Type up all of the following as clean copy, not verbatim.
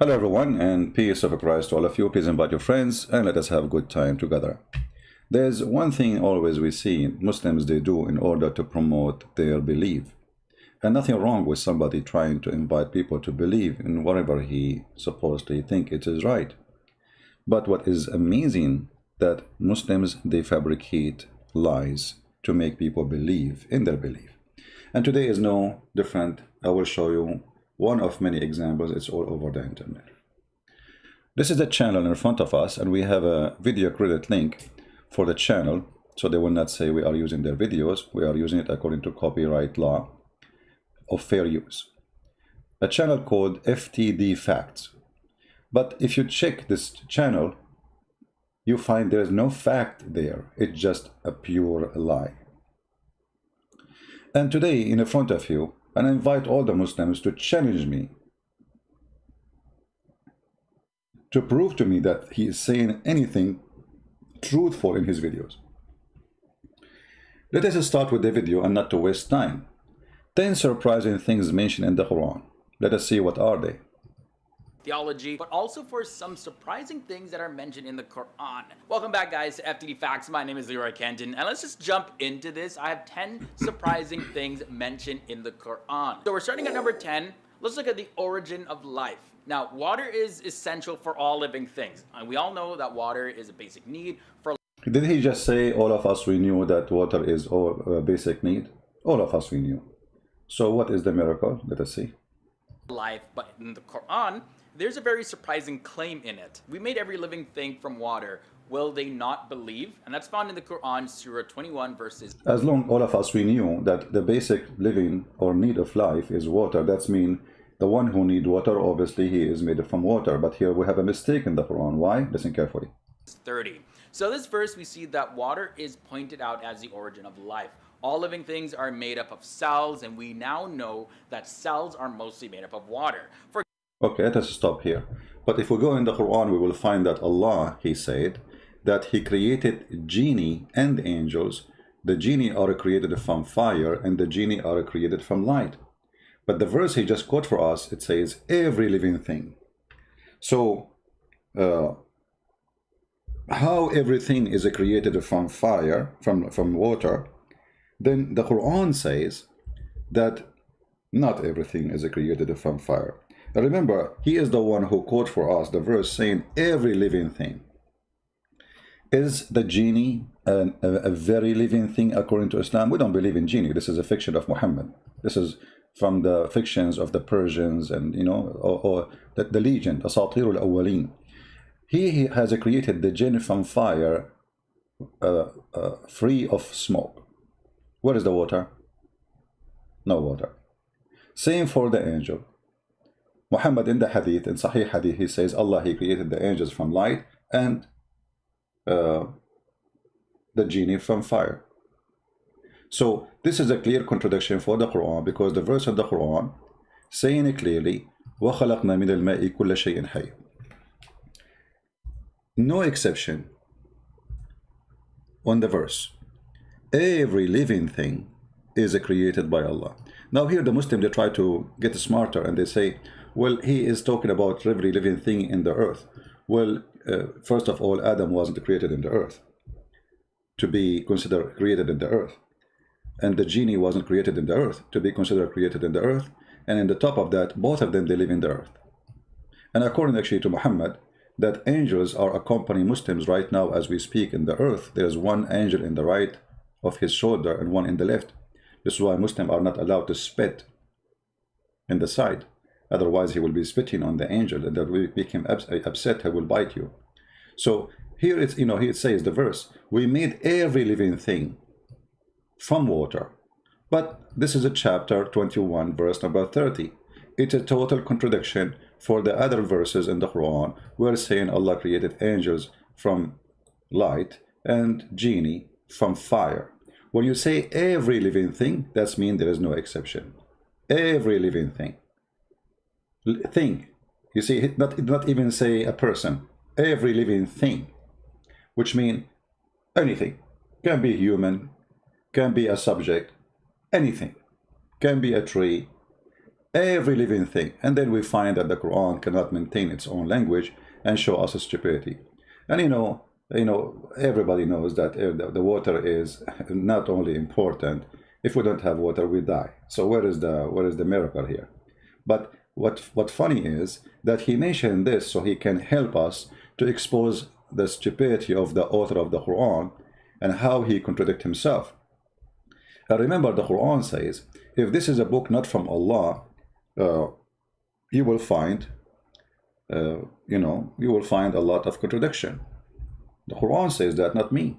Hello everyone, and peace of Christ to all of you. Please invite your friends and let us have a good time together. There's one thing always we see Muslims they do in order to promote their belief. And nothing wrong with somebody trying to invite people to believe in whatever he supposedly think it is right. But what is amazing that Muslims they fabricate lies to make people believe in their belief. And today is no different. I will show you one of many examples. It's all over the internet. This is the channel in front of us, and we have a video credit link for the channel, so they will not say we are using their videos. We are using it according to copyright law of fair use. A channel called FTD Facts. But if you check this channel, you find there is no fact there. It's just a pure lie. And today, in front of you, and I invite all the Muslims to challenge me, to prove to me that he is saying anything truthful in his videos. Let us start with the video and not to waste time. 10 surprising things mentioned in the Quran. Let us see what are they. Theology, but also for some surprising things that are mentioned in the Quran. Welcome back, guys, to FTD Facts. My name is Leroy Kenton, and let's just jump into this. I have 10 surprising things mentioned in the Quran. So we're starting at number 10. Let's look at the origin of life. Now, water is essential for all living things, and we all know that water is a basic need for. Did he just say all of us we knew that water is a basic need? All of us we knew. So what is the miracle? Let us see. Life, but in the Quran, there's a very surprising claim in it. We made every living thing from water. Will they not believe? And that's found in the Quran, Surah 21, verses. As long all of us we knew that the basic living or need of life is water, that's mean the one who need water, obviously he is made from water. But here we have a mistake in the Quran. Why? Listen carefully. 30. So this verse, we see that water is pointed out as the origin of life. All living things are made up of cells, and we now know that cells are mostly made up of water. Okay, let us stop here. But if we go in the Quran, we will find that Allah, he said, that he created genie and angels. The genie are created from fire, and the genie are created from light. But the verse he just quote for us, it says, every living thing. So, how everything is created from fire, from water, then the Quran says that not everything is created from fire. Remember, he is the one who quote for us the verse saying every living thing. Is the genie a very living thing according to Islam? We don't believe in genie. This is a fiction of Muhammad. This is from the fictions of the Persians and, you know, or the legend, Asatir al-Awwaleen. He has created the jinn from fire, free of smoke. Where is the water? No water. Same for the angel. Muhammad in the hadith, in Sahih hadith, he says Allah, he created the angels from light and the genie from fire. So this is a clear contradiction for the Quran, because the verse of the Quran saying it clearly, وَخَلَقْنَا مِنَ الْمَاءِ كُلَّ شَيْءٍ حَيٍّ. No exception on the verse. Every living thing is created by Allah. Now here the Muslims, they try to get smarter and they say, well, he is talking about every living thing in the earth. Well, first of all, Adam wasn't created in the earth to be considered created in the earth. And the genie wasn't created in the earth to be considered created in the earth. And in the top of that, both of them, they live in the earth. And according actually to Muhammad, that angels are accompanying Muslims right now as we speak in the earth. There's one angel in the right of his shoulder and one in the left. This is why Muslims are not allowed to spit in the side. Otherwise, he will be spitting on the angel, and that will make him upset. He will bite you. So here it's, you know, here it says the verse, we made every living thing from water. But this is a chapter 21, verse number 30. It's a total contradiction for the other verses in the Quran. We're saying Allah created angels from light and genie from fire. When you say every living thing, that means there is no exception. Every living thing. Thing. You see, not even say a person. Every living thing. Which means anything. Can be human, can be a subject, anything. Can be a tree, every living thing. And then we find that the Quran cannot maintain its own language and show us stupidity. And everybody knows that the water is not only important. If we don't have water, we die. So where is the miracle here? But what funny is that he mentioned this so he can help us to expose the stupidity of the author of the Quran and how he contradicts himself. And remember, the Quran says, if this is a book not from Allah, you will find, you will find a lot of contradiction. The Quran says that, not me.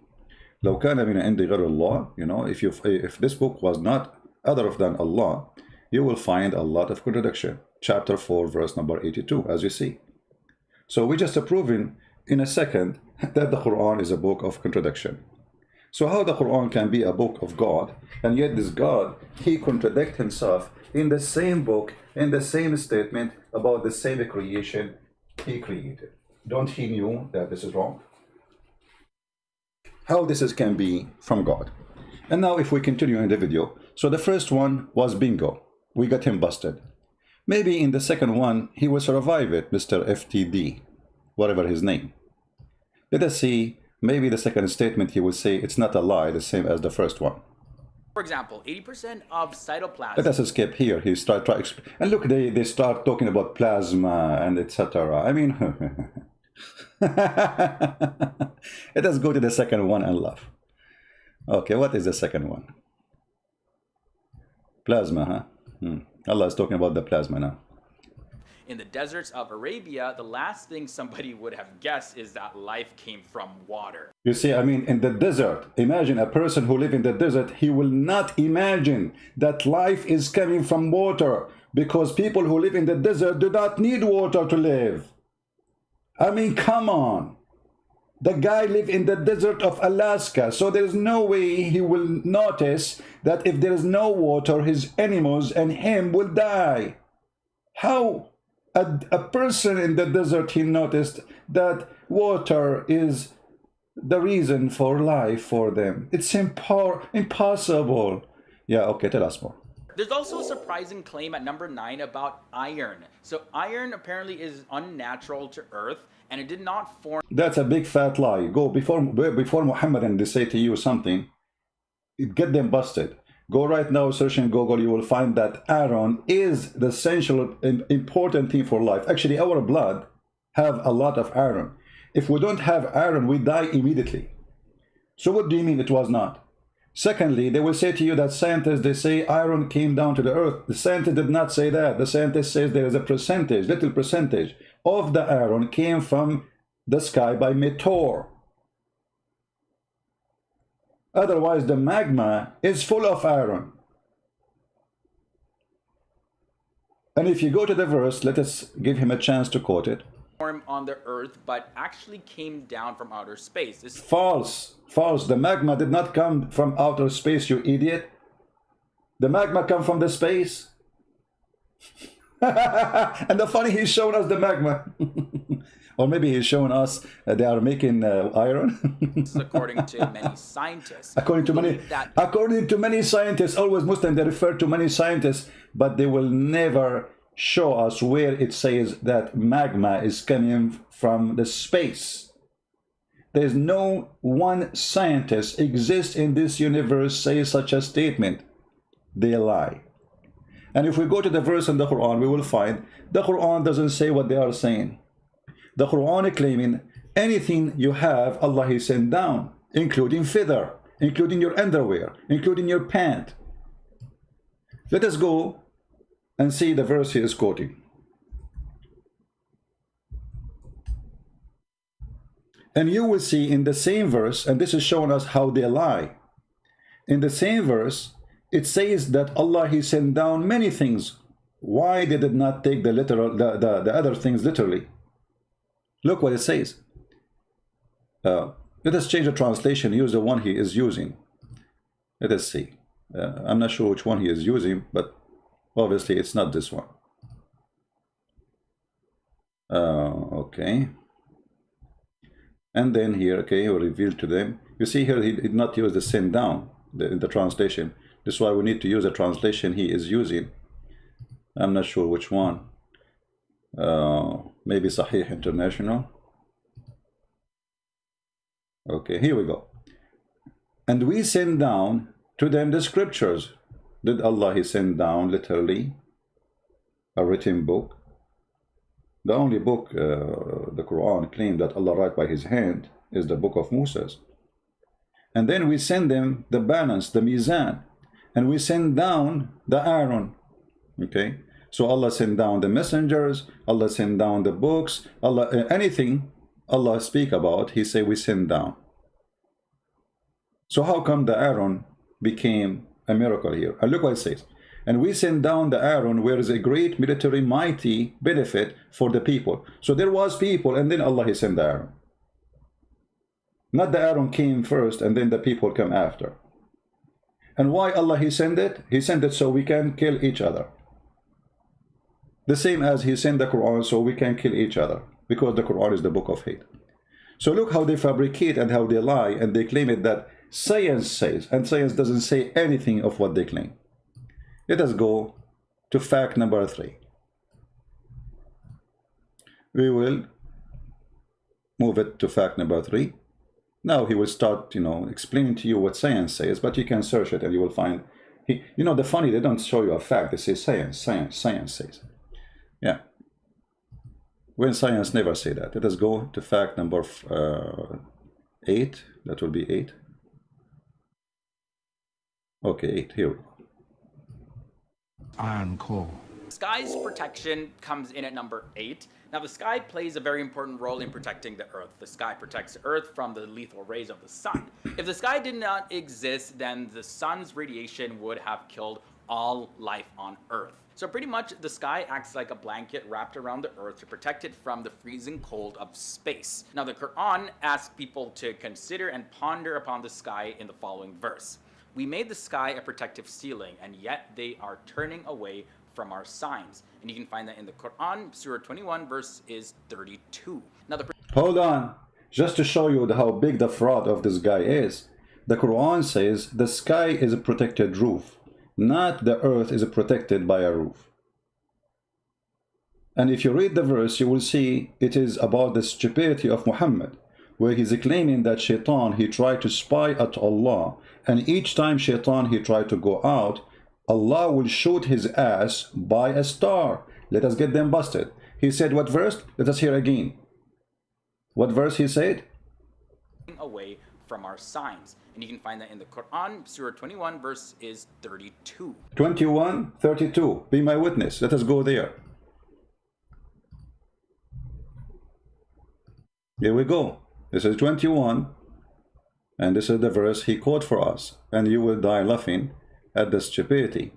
لو كان من عند غير الله, if this book was not other than Allah, you will find a lot of contradiction. Chapter 4, verse number 82, as you see. So we just proven in a second that the Quran is a book of contradiction. So how the Quran can be a book of God, and yet this God, he contradicts himself in the same book, in the same statement about the same creation he created. Don't he knew that this is wrong? How can be from God? And now if we continue in the video, so the first one was bingo. We got him busted. Maybe in the second one, he will survive it, Mr. FTD, whatever his name. Let us see, maybe the second statement he will say it's not a lie, the same as the first one. For example, 80% of cytoplasm. Let us escape here. He start and look, they start talking about plasma and etc. I mean, let us go to the second one and laugh. Okay, what is the second one? Plasma, huh? Allah is talking about the plasma now. In the deserts of Arabia, the last thing somebody would have guessed is that life came from water. You see, I mean, in the desert, imagine a person who lives in the desert, he will not imagine that life is coming from water, because people who live in the desert do not need water to live. I mean, come on. The guy lives in the desert of Alaska, so there is no way he will notice that if there is no water, his animals and him will die. How? A person in the desert, he noticed that water is the reason for life for them. It's impossible. Yeah, okay, tell us more. There's also a surprising claim at number 9 about iron. So iron apparently is unnatural to Earth, and it did not form. That's a big fat lie. Go before Muhammad and they say to you something, get them busted. Go right now, search in Google, you will find that iron is the essential and important thing for life. Actually, our blood have a lot of iron. If we don't have iron, we die immediately. So what do you mean it was not? Secondly, they will say to you that scientists, they say iron came down to the earth. The scientist did not say that. The scientist says there is a percentage, little percentage of the iron came from the sky by meteor. Otherwise, the magma is full of iron. And if you go to the verse, let us give him a chance to quote it. On the earth, but actually came down from outer space. This False. False. The magma did not come from outer space, you idiot. The magma come from the space. And the funny, he's showing us the magma. Or maybe he's showing us they are making iron. according to many scientists. According to many scientists, always Muslim, they refer to many scientists, but they will never show us where it says that magma is coming from the space. There is no one scientist exists in this universe say such a statement. They lie. And if we go to the verse in the Quran, we will find the Quran doesn't say what they are saying. The Quran is claiming anything you have, Allah He sent down, including feather, including your underwear, including your pant. Let us go and see the verse he is quoting. And you will see in the same verse, and this is showing us how they lie. In the same verse, it says that Allah He sent down many things. Why they did not take the literal, the other things literally? Look what it says. Let us change the translation, use the one he is using. Let us see. I'm not sure which one he is using, but obviously it's not this one. Okay. And then here, okay, he will reveal to them. You see here, he did not use the send down in the translation. This is why we need to use the translation he is using. I'm not sure which one. Maybe Sahih International. Okay, here we go. And we send down to them the scriptures. Did Allah he send down literally a written book? The only book the Quran claimed that Allah write by his hand is the book of Moses. And then we send them the balance, the mizan, and we send down the Aaron. Okay, so Allah send down the messengers, Allah send down the books, Allah anything Allah speak about, he say we send down. So how come the Aaron became a miracle here? And look what it says. And we send down the Aaron, where is a great military mighty benefit for the people. So there was people, and then Allah he sent the Aaron. Not the Aaron came first, and then the people come after. And why Allah he sent it? He sent it so we can kill each other. The same as he sent the Quran so we can kill each other, because the Quran is the book of hate. So look how they fabricate and how they lie, and they claim it that science says, and science doesn't say anything of what they claim. Let us go to fact number 3. We will move it to fact number 3. Now he will start, explaining to you what science says, but you can search it and you will find, the funny, they don't show you a fact, they say science says. Yeah. When science never say that. Let us go to fact number 8. That will be 8. Okay, 8, here we go. Iron core. Sky's protection comes in at number 8. Now, the sky plays a very important role in protecting the Earth. The sky protects the Earth from the lethal rays of the sun. If the sky did not exist, then the sun's radiation would have killed all life on Earth. So pretty much the sky acts like a blanket wrapped around the Earth to protect it from the freezing cold of space. Now, the Quran asks people to consider and ponder upon the sky in the following verse. We made the sky a protective ceiling, and yet they are turning away from our signs. And you can find that in the Quran, Surah 21, verse is 32. Now, hold on. Just to show you how big the fraud of this guy is, the Quran says the sky is a protected roof, not the earth is protected by a roof. And if you read the verse, you will see it is about the stupidity of Muhammad, where he's claiming that Shaitan, he tried to spy at Allah, and each time Shaitan, he tried to go out, Allah will shoot his ass by a star. Let us get them busted. He said what verse? Let us hear again. What verse he said? Away from our signs. And you can find that in the Quran, Surah 21, verse is 32. 21, 32. Be my witness. Let us go there. Here we go. This is 21. And this is the verse he quoted for us. And you will die laughing at the stupidity.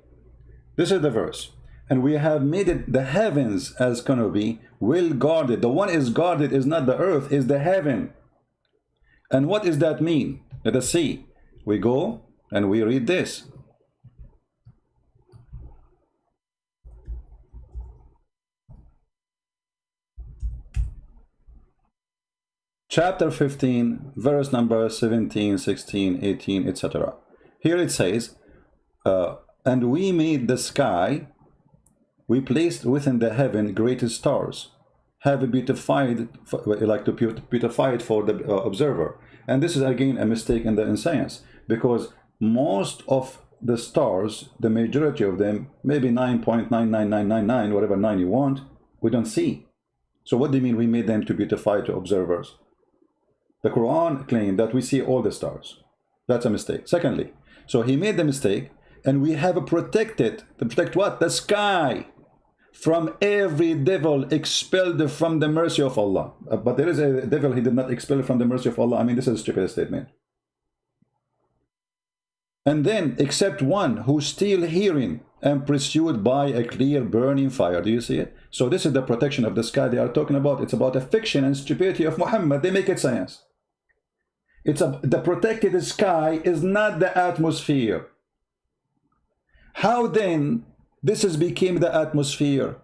This is the verse. And we have made it the heavens as canopy, well guarded. The one is guarded is not the earth, is the heaven. And what does that mean? Let us see. We go and we read this. Chapter 15, verse number 17, 16, 18, etc. Here it says, and we made the sky, we placed within the heaven great stars, have beautified, like to beautify it for the observer. And this is again a mistake in the science, because most of the stars, the majority of them, maybe 9.99999, whatever 9 you want, we don't see. So what do you mean we made them to beautify to observers? The Quran claimed that we see all the stars. That's a mistake. Secondly, so he made the mistake, and we have protected, to protect what? The sky from every devil expelled from the mercy of Allah. But there is a devil he did not expel from the mercy of Allah. I mean, this is a stupid statement. And then, except one who still hearing and pursued by a clear burning fire. Do you see it? So this is the protection of the sky they are talking about. It's about a fiction and stupidity of Muhammad. They make it science. The protected sky is not the atmosphere. How then this has become the atmosphere?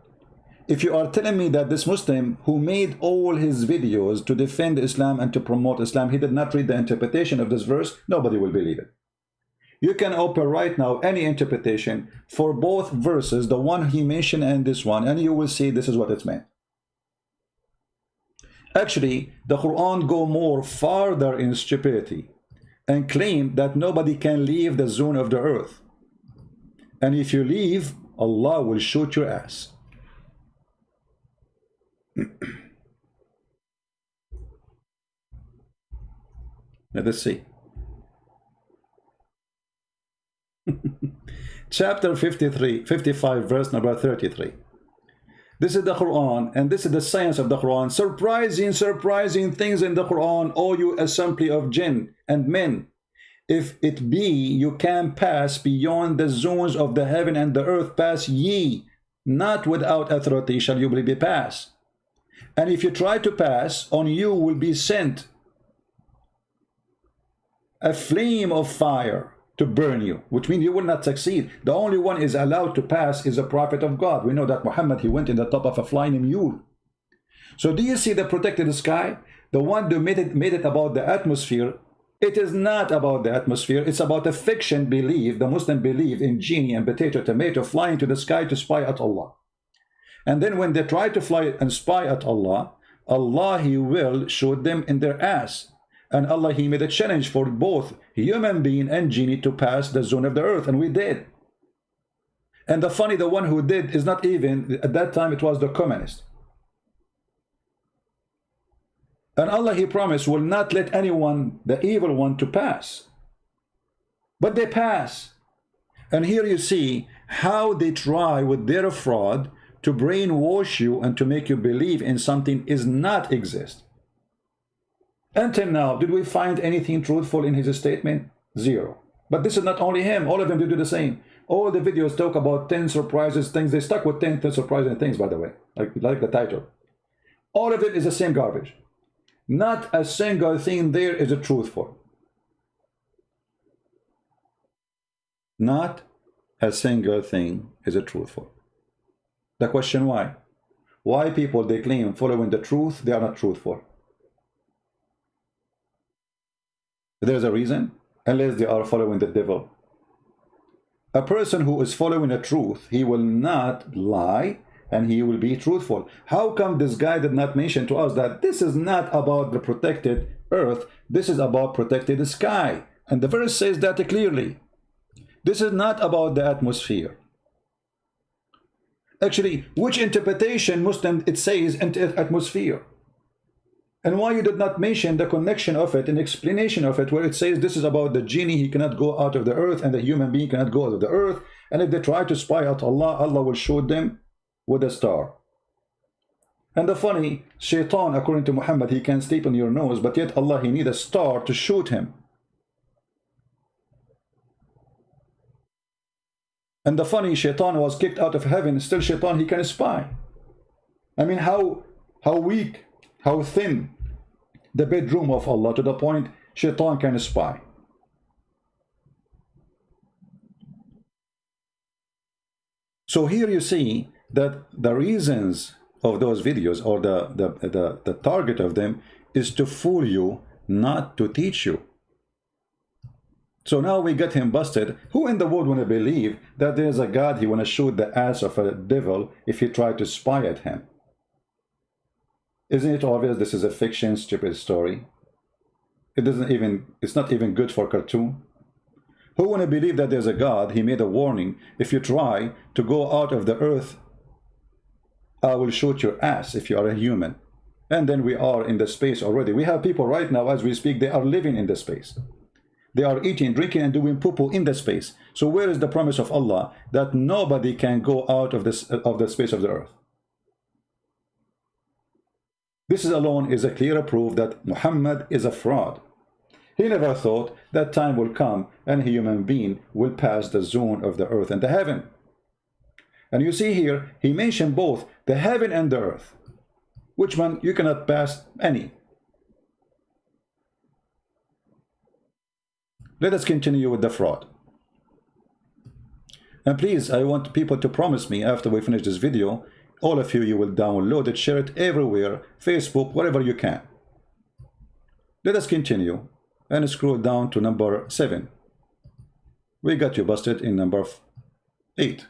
If you are telling me that this Muslim who made all his videos to defend Islam and to promote Islam, he did not read the interpretation of this verse, nobody will believe it. You can open right now any interpretation for both verses, the one he mentioned and this one, and you will see this is what it's meant. Actually, the Quran go more farther in stupidity and claim that nobody can leave the zone of the earth. And if you leave, Allah will shoot your ass. Let us see. Chapter 55, verse number 33. This is the Quran, and this is the science of the Quran. Surprising things in the Quran, O you assembly of jinn and men. If it be you can pass beyond the zones of the heaven and the earth, pass ye, not without authority shall you be passed. And if you try to pass, on you will be sent a flame of fire to burn you, which means you will not succeed. The only one is allowed to pass is a prophet of God. We know that Muhammad, he went in the top of a flying mule. So do you see the protected sky? The one that made it about the atmosphere. It is not about the atmosphere. It's about a fiction belief. The Muslim believe in genie and potato tomato flying to the sky to spy at Allah. And then when they try to fly and spy at Allah, Allah, he will shoot them in their ass. And Allah, he made a challenge for both human being and genie to pass the zone of the earth, and we did. And the one who did is not even, at that time it was the communist. And Allah, he promised, will not let anyone, the evil one, to pass. But they pass. And here you see how they try with their fraud to brainwash you and to make you believe in something is not exist. Until now, did we find anything truthful in his statement? Zero. But this is not only him. All of them do the same. All the videos talk about 10 surprises things. They stuck with 10 surprising things, by the way, like the title. All of it is the same garbage. Not a single thing there is a truthful. Not a single thing is a truthful. The question why? Why people they claim following the truth, they are not truthful? There's a reason, unless they are following the devil. A person who is following the truth, he will not lie and he will be truthful. How come this guy did not mention to us that this is not about the protected earth, this is about protected sky? And the verse says that clearly. This is not about the atmosphere. Actually, which interpretation Muslim it says atmosphere? And why you did not mention the connection of it and explanation of it, where it says this is about the genie, he cannot go out of the earth, and the human being cannot go out of the earth, and if they try to spy at Allah, Allah will shoot them with a star. And the funny, shaitan, according to Muhammad, he can sleep on your nose, but yet Allah, he need a star to shoot him. And the funny, shaitan was kicked out of heaven, still shaitan, he can spy. I mean, how weak, how thin the bedroom of Allah, to the point shaitan can spy. So here you see that the reasons of those videos, or the target of them, is to fool you, not to teach you. So now we get him busted. Who in the world want to believe that there's a God, he want to shoot the ass of a devil if he try to spy at him? Isn't it obvious this is a fiction, stupid story? It's not even good for cartoon. Who want to believe that there's a God, he made a warning, if you try to go out of the earth, I will shoot your ass if you are a human. And then we are in the space already. We have people right now, as we speak, they are living in the space. They are eating, drinking, and doing poo-poo in the space. So where is the promise of Allah that nobody can go out of the space of the earth? This alone is a clear proof that Muhammad is a fraud. He never thought that time will come and a human being will pass the zone of the earth and the heaven. And you see here, he mentioned both the heaven and the earth. Which one you cannot pass any. Let us continue with the fraud. And please, I want people to promise me after we finish this video, all of you will download it, share it everywhere, Facebook, wherever you can. Let us continue and scroll down to number 7. We got you busted in number 8.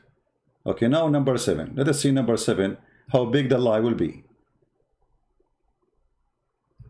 Okay, now number 7. Let us see number 7, how big the lie will be.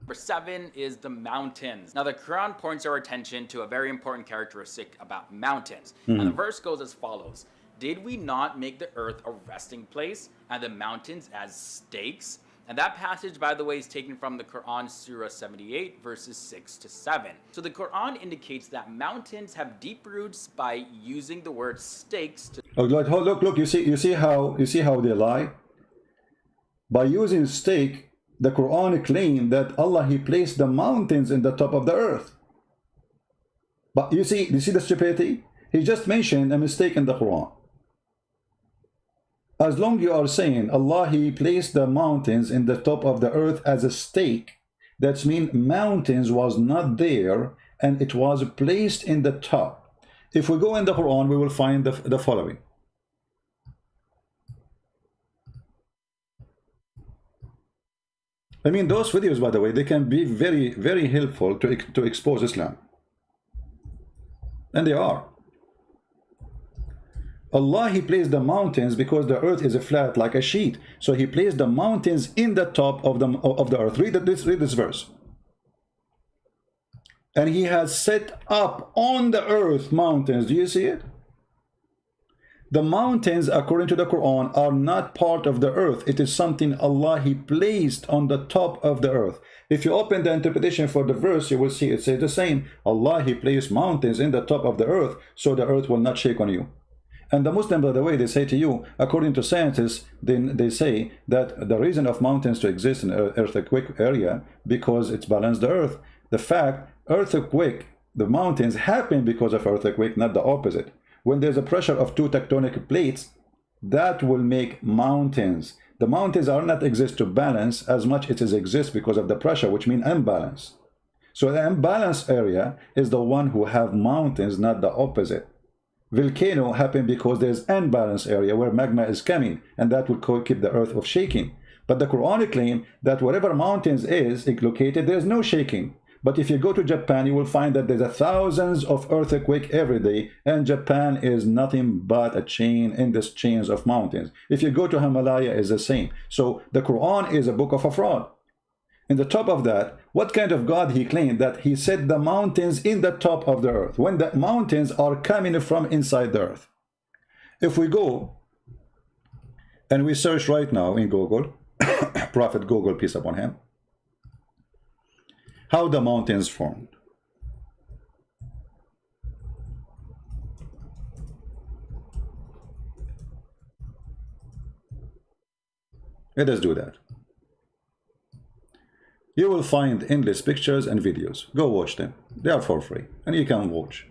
Number 7 is the mountains. Now, the Quran points our attention to a very important characteristic about mountains. And the verse goes as follows. Did we not make the earth a resting place and the mountains as stakes? And that passage, by the way, is taken from the Quran, Surah 78, verses 6 to 7. So the Quran indicates that mountains have deep roots by using the word stakes to... Oh, look, you see how they lie? By using stake, the Quran claimed that Allah, He placed the mountains in the top of the earth. But you see the stupidity? He just mentioned a mistake in the Quran. As long you are saying Allah, He placed the mountains in the top of the earth as a stake, that means mountains was not there and it was placed in the top. If we go in the Quran, we will find the following. I mean, those videos, by the way, they can be very, very helpful to expose Islam. And they are. Allah, He placed the mountains because the earth is flat like a sheet. So He placed the mountains in the top of the earth. Read this verse. And He has set up on the earth mountains. Do you see it? The mountains, according to the Quran, are not part of the earth. It is something Allah, He placed on the top of the earth. If you open the interpretation for the verse, you will see it says the same. Allah, He placed mountains in the top of the earth, so the earth will not shake on you. And the Muslim, by the way, they say to you, according to scientists, they say that the reason of mountains to exist in earthquake area, because it's balanced the earth. The fact, earthquake, the mountains happen because of earthquake, not the opposite. When there's a pressure of two tectonic plates, that will make mountains. The mountains are not exist to balance as much as it exists because of the pressure, which means imbalance. So the imbalanced area is the one who have mountains, not the opposite. Volcano happen because there's unbalanced area where magma is coming, and that will keep the earth of shaking. But the Quran claim that wherever mountains is located, there's no shaking. But if you go to Japan, you will find that there's thousands of earthquakes every day, and Japan is nothing but a chain in this chains of mountains. If you go to Himalaya, it's the same. So the Quran is a book of a fraud. In the top of that, what kind of God He claimed that He set the mountains in the top of the earth, when the mountains are coming from inside the earth? If we go and we search right now in Google, Prophet Google, peace upon him, how the mountains formed. Let us do that. You will find endless pictures and videos. Go watch them. They are for free, and you can watch.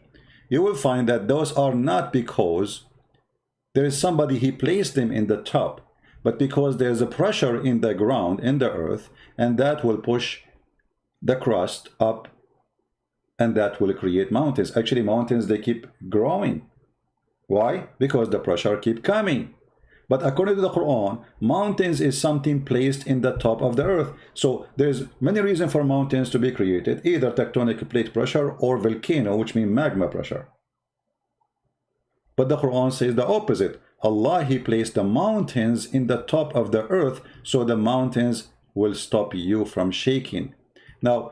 You will find that those are not because there is somebody He placed them in the top, but because there's a pressure in the ground, in the earth, and that will push the crust up, and that will create mountains. Actually, mountains, they keep growing. Why? Because the pressure keep coming. But according to the Quran, mountains is something placed in the top of the earth. So there's many reasons for mountains to be created, either tectonic plate pressure or volcano, which means magma pressure. But the Quran says the opposite. Allah, He placed the mountains in the top of the earth, so the mountains will stop you from shaking. Now,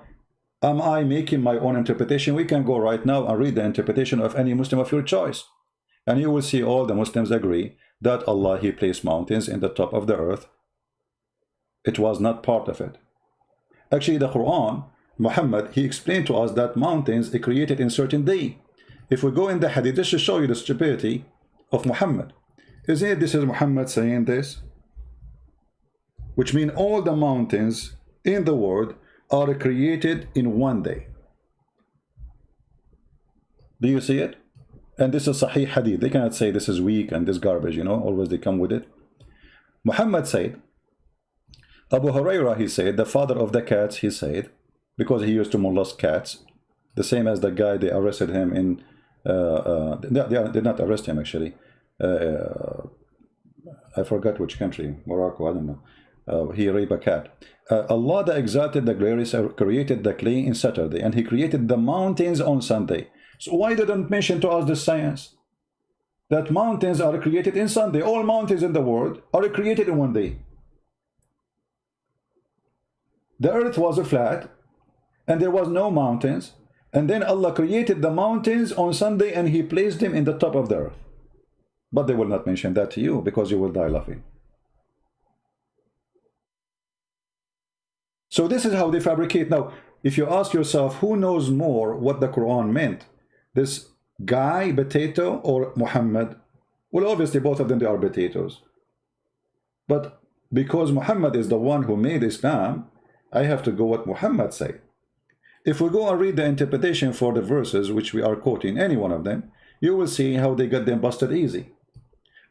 am I making my own interpretation? We can go right now and read the interpretation of any Muslim of your choice. And you will see all the Muslims agree that Allah, He placed mountains in the top of the earth. It was not part of it. Actually, the Quran, Muhammad, he explained to us that mountains are created in certain day. If we go in the hadith, just to show you the stupidity of Muhammad. Isn't it this is Muhammad saying this? Which means all the mountains in the world are created in one day. Do you see it? And this is Sahih Hadith. They cannot say this is weak and this garbage, you know, always they come with it. Muhammad said, Abu Hurairah, he said, the father of the cats, he said, because he used to molest cats, the same as the guy, they arrested him in, they did not arrest him actually. I forgot which country, Morocco, I don't know. He raped a cat. Allah the Exalted, the Glorious, created the clay in Saturday, and He created the mountains on Sunday. So why didn't mention to us the science? That mountains are created in Sunday. All mountains in the world are created in one day. The earth was flat and there was no mountains, and then Allah created the mountains on Sunday and he placed them in the top of the earth. But they will not mention that to you because you will die laughing. So this is how they fabricate. Now, if you ask yourself who knows more what the Quran meant, this guy, potato, or Muhammad, well, obviously both of them, they are potatoes. But because Muhammad is the one who made Islam, I have to go what Muhammad said. If we go and read the interpretation for the verses which we are quoting, any one of them, you will see how they got them busted easy.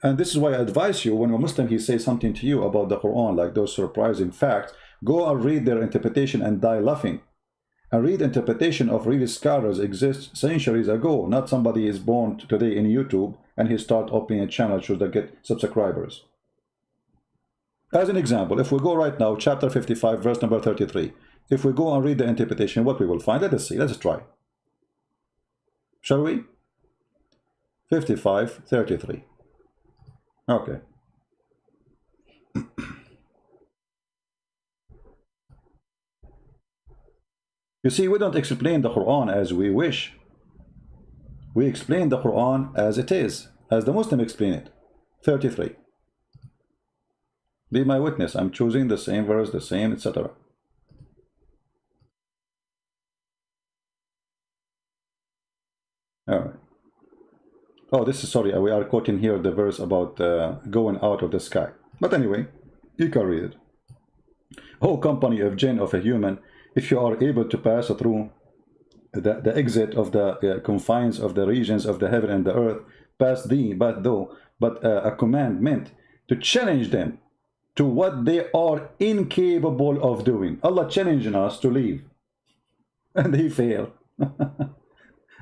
And this is why I advise you, when a Muslim he says something to you about the Quran, like those surprising facts, go and read their interpretation and die laughing. And read interpretation of real scholars exist centuries ago. Not somebody is born today in YouTube and he start opening a channel so they get subscribers. As an example, if we go right now, chapter 55, verse number 33. If we go and read the interpretation, what we will find, let us see, let's try. Shall we? 55, 33. Okay. You see, we don't explain the Quran as we wish. We explain the Quran as it is, as the Muslim explain it. 33. Be my witness, I'm choosing the same verse, the same, etc. All right. Oh, this is, sorry, we are quoting here the verse about going out of the sky. But anyway, you can read it. Oh, company of jinn, of a human, if you are able to pass through the exit of the confines of the regions of the heaven and the earth, pass thee, but a command meant to challenge them to what they are incapable of doing. Allah challenging us to leave. And he failed.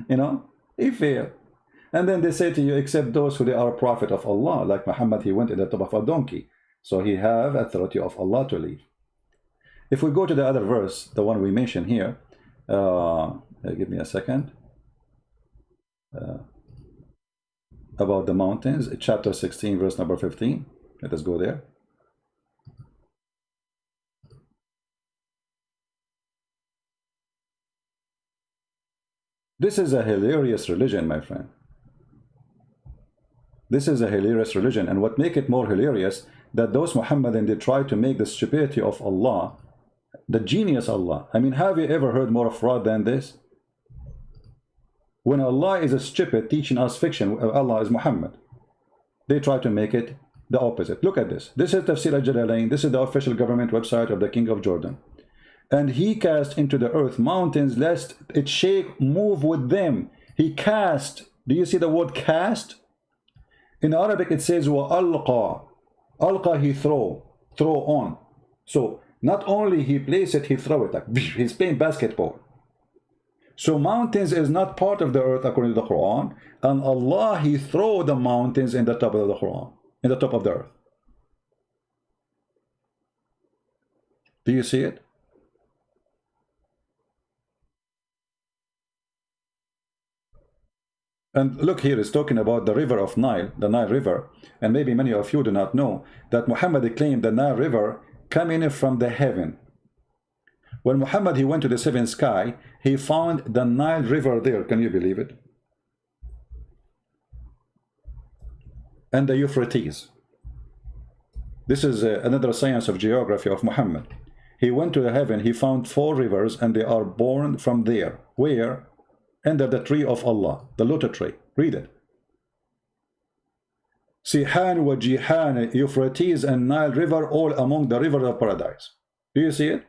You know, he failed. And then they say to you, except those who they are a prophet of Allah, like Muhammad, he went in the top of a donkey. So he have authority of Allah to leave. If we go to the other verse, the one we mentioned here, give me a second, about the mountains, chapter 16, verse number 15. Let us go there. This is a hilarious religion, my friend. This is a hilarious religion, and what make it more hilarious, that those Muhammadan, they try to make the stupidity of Allah, the genius Allah. I mean, have you ever heard more of fraud than this? When Allah is a stupid teaching us fiction, Allah is Muhammad, they try to make it the opposite. Look at this. This is Tafsir al-Jalalain. This is the official government website of the King of Jordan. And he cast into the earth mountains lest it shake, move with them. He cast. Do you see the word cast? In Arabic it says وَأَلْقَى. Alqa, he throw on. So not only he place it, he throw it, like he's playing basketball. So mountains is not part of the earth according to the Quran, and Allah, he throw the mountains in the top of the Quran, in the top of the earth. Do you see it? And look here, it's talking about the river of Nile, the Nile River. And maybe many of you do not know that Muhammad claimed the Nile River coming from the heaven. When Muhammad, he went to the seventh sky, he found the Nile River there. Can you believe it? And the Euphrates. This is another science of geography of Muhammad. He went to the heaven, he found 4 rivers, and they are born from there. Where? Under the tree of Allah, the lotus tree. Read it. Sihan wa Jihan, Euphrates and Nile River, all among the rivers of paradise. Do you see it?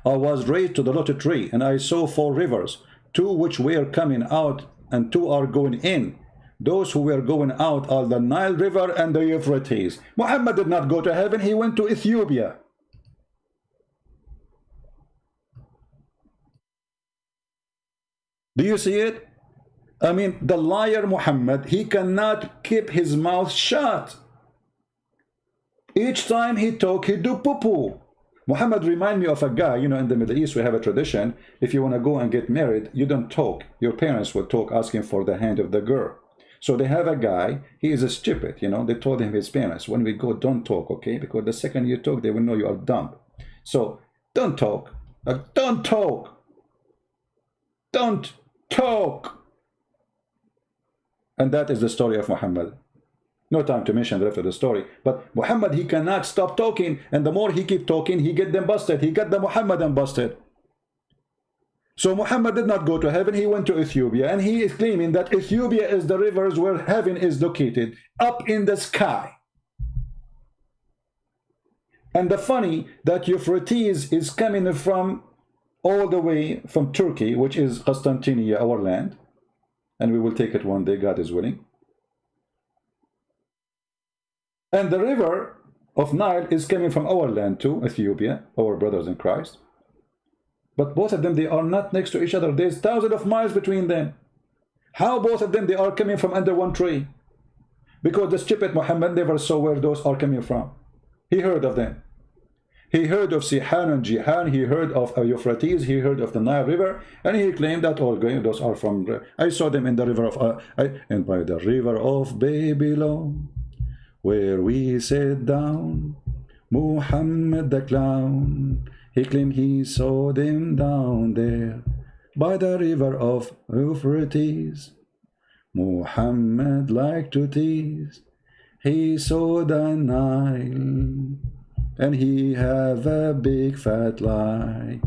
I was raised to the lotus tree, and I saw 4 rivers, 2 which were coming out, and 2 are going in. Those who were going out are the Nile River and the Euphrates. Muhammad did not go to heaven, he went to Ethiopia. Do you see it? I mean, the liar Muhammad, he cannot keep his mouth shut. Each time he talk, he do poo-poo. Muhammad remind me of a guy, you know, in the Middle East we have a tradition, if you want to go and get married, you don't talk. Your parents will talk asking for the hand of the girl. So they have a guy, he is a stupid, you know, they told him, his parents, when we go, don't talk, okay? Because the second you talk, they will know you are dumb. So don't talk, don't talk, don't talk. And that is the story of Muhammad. No time to mention the rest of the story. But Muhammad, he cannot stop talking. And the more he keep talking, he get them busted. He got the Muhammadan busted. So Muhammad did not go to heaven. He went to Ethiopia. And he is claiming that Ethiopia is the rivers where heaven is located. Up in the sky. And the funny that Euphrates is coming from all the way from Turkey, which is Constantinople, our land. And we will take it one day, God is willing. And the river of Nile is coming from our land too, Ethiopia, our brothers in Christ. But both of them, they are not next to each other. There's thousands of miles between them. How both of them, they are coming from under one tree? Because the stupid Muhammad never saw where those are coming from. He heard of them. He heard of Sihan and Jihan. He heard of Euphrates. He heard of the Nile River. And he claimed that all those are from... I saw them in the river of... and by the river of Babylon, where we sat down, Muhammad the clown, he claimed he saw them down there by the river of Euphrates. Muhammad liked to tease. He saw the Nile, and he have a big fat lie,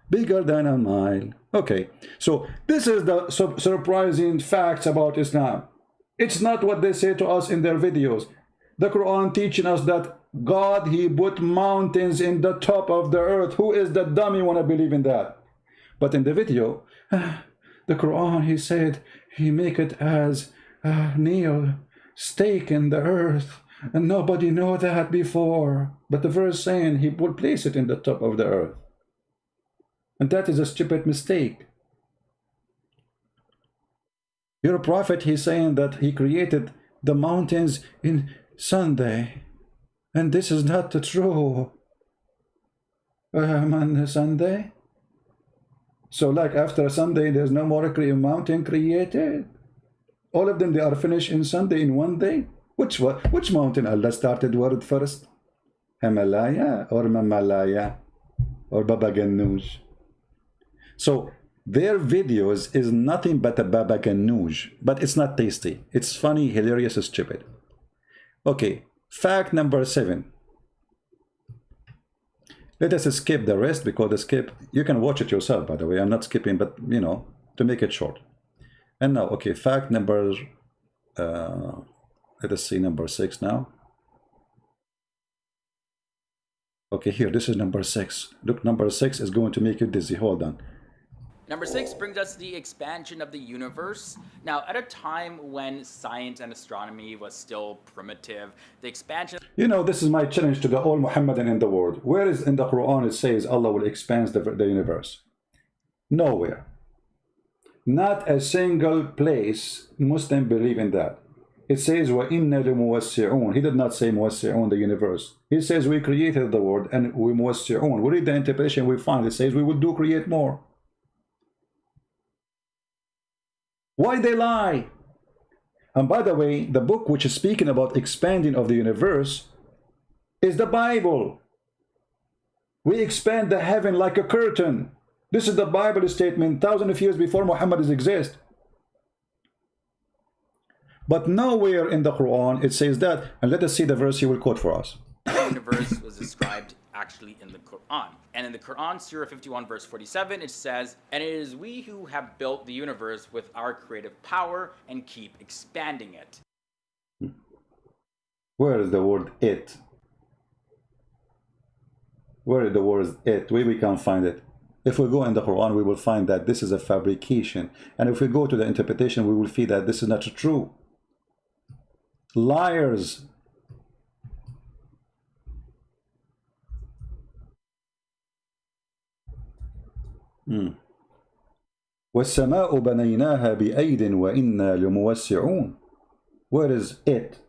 bigger than a mile. Okay, so this is the surprising facts about Islam. It's not what they say to us in their videos. The Quran teaching us that God, he put mountains in the top of the earth. Who is the dummy want to believe in that? But in the video, the Quran, he said, he make it as a nail stake in the earth. And nobody know that before. But the verse saying he would place it in the top of the earth. And that is a stupid mistake. Your prophet, he's saying that he created the mountains in Sunday, and this is not true. On Sunday, so like after Sunday, there's no more mountain created. All of them, they are finished in Sunday in one day. Which mountain Allah started word first? Himalaya or Mamalaya or Baba Ganoush? So their videos is nothing but a Baba Ganoush, but it's not tasty. It's funny, hilarious, stupid. Okay, fact number 7. Let us skip the rest because the skip, you can watch it yourself, by the way. I'm not skipping, but you know, to make it short. And now, okay, fact number, let us see number 6 now. Okay, here, this is number 6. Look, number 6 is going to make you dizzy. Hold on. Number 6 brings us the expansion of the universe. Now, at a time when science and astronomy was still primitive, the expansion... You know, this is my challenge to the all Muhammadan in the world. Where is in the Quran it says Allah will expand the universe? Nowhere. Not a single place Muslim believe in that. It says, وَإِنَّ لِمُوَسِّعُونَ. He did not say muwassi'un, the universe. He says we created the world and we muwassi'un. We read the interpretation, we find it says we will do create more. Why they lie? And by the way, the book which is speaking about expanding of the universe is the Bible. We expand the heaven like a curtain. This is the Bible statement thousands of years before Muhammad exists. But nowhere in the Quran it says that. And let us see the verse he will quote for us. The universe was described actually in the Quran. And in the Quran, Surah 51, verse 47, it says, "And it is we who have built the universe with our creative power and keep expanding it." Where is the word it? Where is the word it? Where we can find it? If we go in the Quran, we will find that this is a fabrication. And if we go to the interpretation, we will see that this is not true. Liars. وَالسَّمَاءُ بَنَيْنَاهَا بِأَيْدٍ وَإِنَّا لَمُوَسِّعُونَ. Where is it?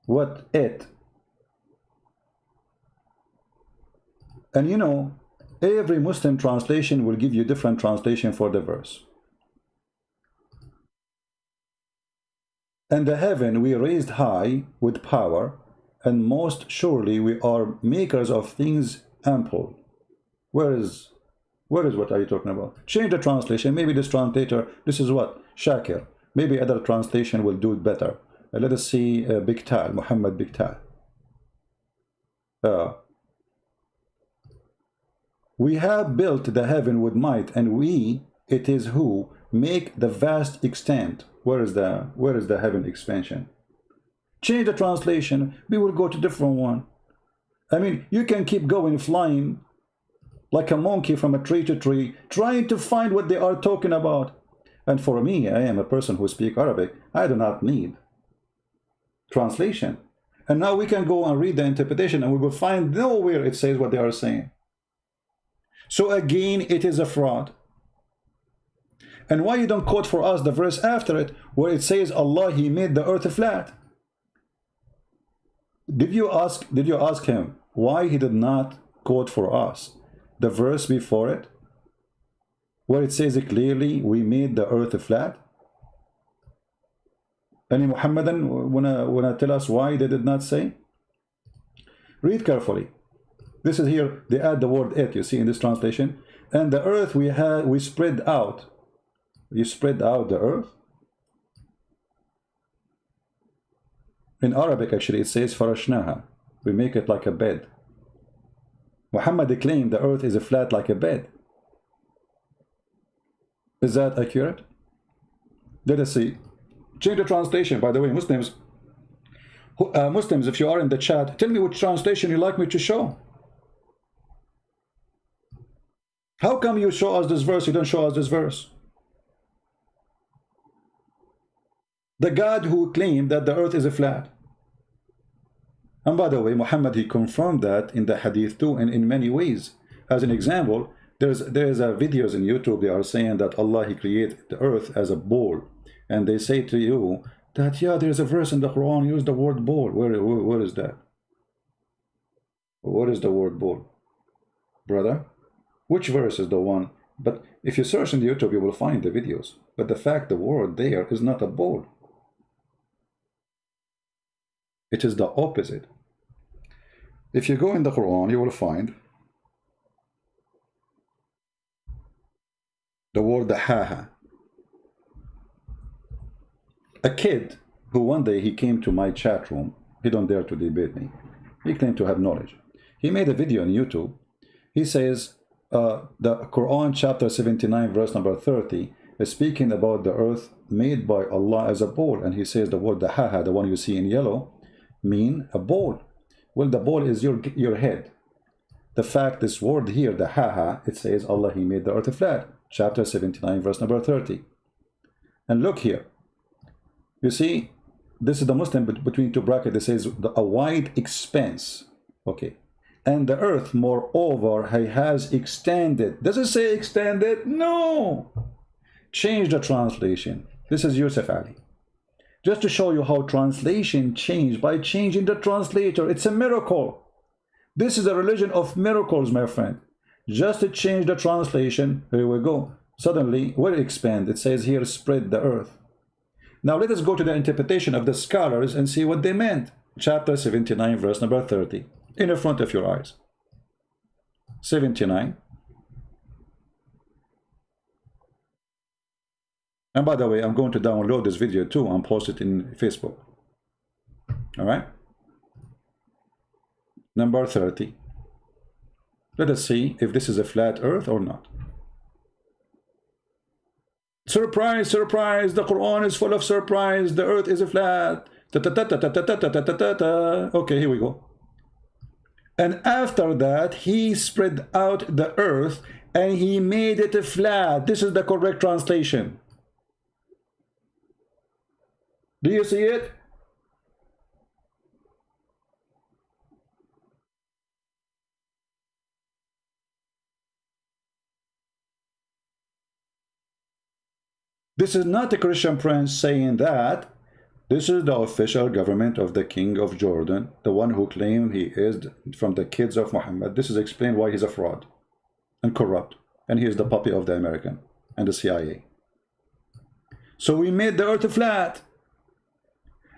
What it? And you know, every Muslim translation will give you different translation for the verse. And the heaven we raised high with power, and most surely we are makers of things ample. Where is what are you talking about? Change the translation. Maybe this translator, this is what? Shakir. Maybe other translation will do it better. Let us see Biktal, Muhammad Biktal. We have built the heaven with might, and we, it is who, make the vast extent. Where is the heaven expansion? Change the translation. We will go to different one. I mean, you can keep going flying like a monkey from a tree to tree, trying to find what they are talking about. And for me, I am a person who speaks Arabic. I do not need translation. And now we can go and read the interpretation, and we will find nowhere it says what they are saying. So again, it is a fraud. And why you don't quote for us the verse after it, where it says Allah, He made the earth flat? Did you ask him why he did not quote for us the verse before it, where it says clearly, we made the earth flat? Any Muhammadan wanna tell us why they did not say? Read carefully. This is here, they add the word it, you see in this translation. And the earth we spread out. You spread out the earth. In Arabic, actually, it says farashnaha. We make it like a bed. Muhammad claimed the earth is flat like a bed. Is that accurate? Let us see. Change the translation. By the way, Muslims, if you are in the chat, tell me which translation you like me to show. How come you show us this verse, you don't show us this verse? The God who claimed that the earth is flat. And by the way, Muhammad, he confirmed that in the hadith too, and in many ways. As an example, there's videos in YouTube, they are saying that Allah, He created the earth as a ball. And they say to you that, yeah, there's a verse in the Quran, use the word ball. Where is that? What is the word ball? Brother? Which verse is the one? But if you search in YouTube, you will find the videos. But the fact the word there is not a ball. It is the opposite. If you go in the Quran, you will find the word haha. A kid who one day he came to my chat room, he don't dare to debate me. He claimed to have knowledge. He made a video on YouTube. He says the Quran chapter 79 verse number 30 is speaking about the earth made by Allah as a ball, and he says the word haha, the one you see in yellow, mean a ball. Well, the ball is your head. The fact this word here, the haha, it says Allah, He made the earth flat. Chapter 79 verse number 30. And look here. You see, this is the Muslim between two brackets. It says a wide expanse. Okay. And the earth, moreover, He has extended. Does it say extended? No. Change the translation. This is Yusuf Ali. Just to show you how translation changed by changing the translator. It's a miracle. This is a religion of miracles, my friend. Just to change the translation, here we go. Suddenly, where it expand? It says here, spread the earth. Now let us go to the interpretation of the scholars and see what they meant. Chapter 79, verse number 30. In the front of your eyes. 79. And by the way, I'm going to download this video too and post it in Facebook. All right? Number 30. Let us see if this is a flat earth or not. Surprise, surprise, the Quran is full of surprise. The earth is flat. Okay, here we go. And after that, He spread out the earth and He made it flat. This is the correct translation. Do you see it? This is not a Christian prince saying that. This is the official government of the king of Jordan, the one who claimed he is from the kids of Muhammad. This is explained why he's a fraud and corrupt, and he is the puppy of the American and the CIA. So we made the earth flat.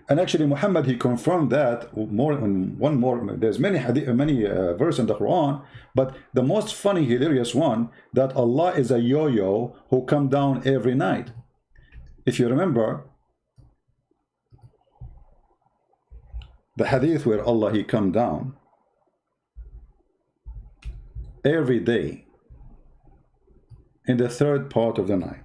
And actually, Muhammad, he confirmed that one more. There's many verses in the Quran, but the most funny, hilarious one, that Allah is a yo-yo who come down every night. If you remember, the hadith where Allah, he come down every day in the third part of the night.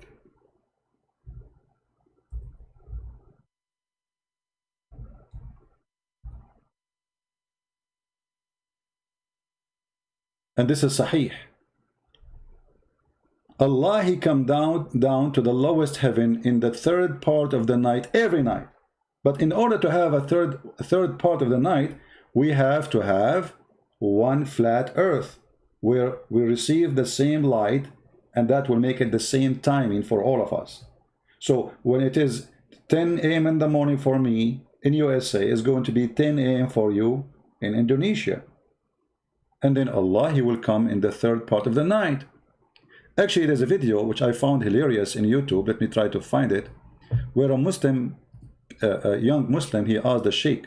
And this is Sahih. Allah, he come down to the lowest heaven in the third part of the night every night. But in order to have a third part of the night, we have to have one flat earth where we receive the same light, and that will make it the same timing for all of us. So when it is 10 a.m. in the morning for me in USA, it's going to be 10 a.m. for you in Indonesia. And then Allah, he will come in the third part of the night. Actually, there's a video which I found hilarious in YouTube. Let me try to find it, where a Muslim, a young Muslim, he asked the Sheikh.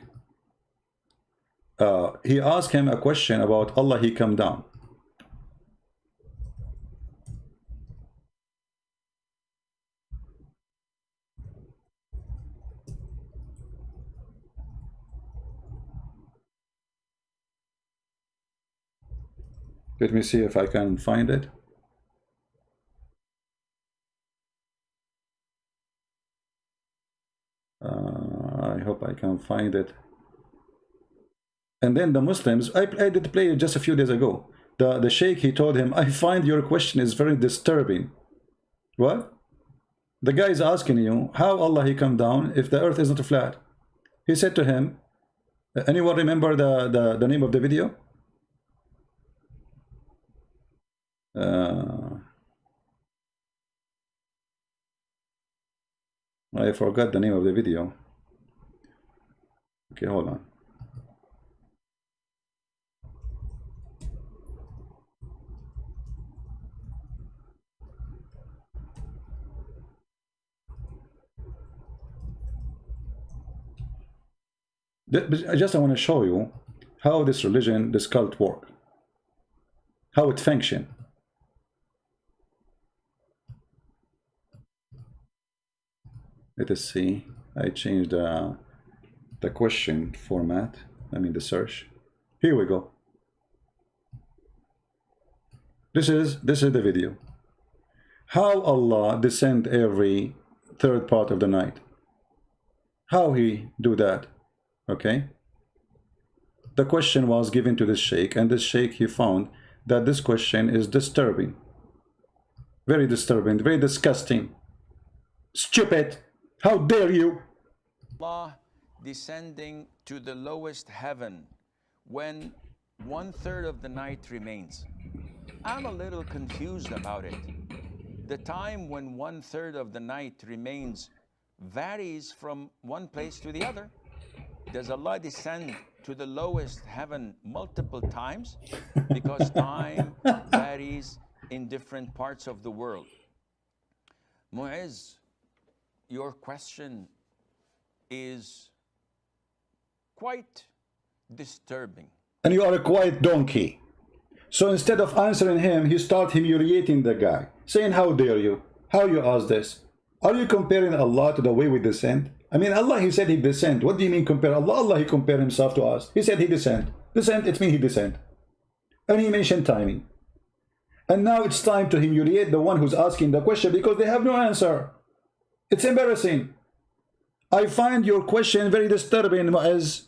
He asked him a question about Allah, he come down. Let me see if I can find it. I hope I can find it. And then the Muslims, I did play it just a few days ago. The Sheikh, he told him, I find your question is very disturbing. What? The guy is asking you, how Allah, he come down if the earth isn't flat? He said to him, anyone remember the name of the video? I forgot the name of the video. Okay, hold on. I want to show you how this religion, this cult work, how it function. Let us see. I changed the question format. I mean the search. Here we go. This is the video. How Allah descend every third part of the night. How he do that? Okay. The question was given to this sheikh, and this sheikh, he found that this question is disturbing. Very disturbing, very disgusting. Stupid! How dare you! Allah descending to the lowest heaven when 1/3 of the night remains. I'm a little confused about it. The time when 1/3 of the night remains varies from one place to the other. Does Allah descend to the lowest heaven multiple times? Because time varies in different parts of the world. Mu'izz, your question is quite disturbing. And you are a quiet donkey. So instead of answering him, you start humiliating the guy, saying, how dare you? How you ask this? Are you comparing Allah to the way we descend? I mean, Allah, he said he descend. What do you mean compare Allah? Allah, he compared himself to us. He said he descend. Descend, it means he descend. And he mentioned timing. And now it's time to humiliate the one who's asking the question because they have no answer. It's embarrassing. I find your question very disturbing, Mu'izz.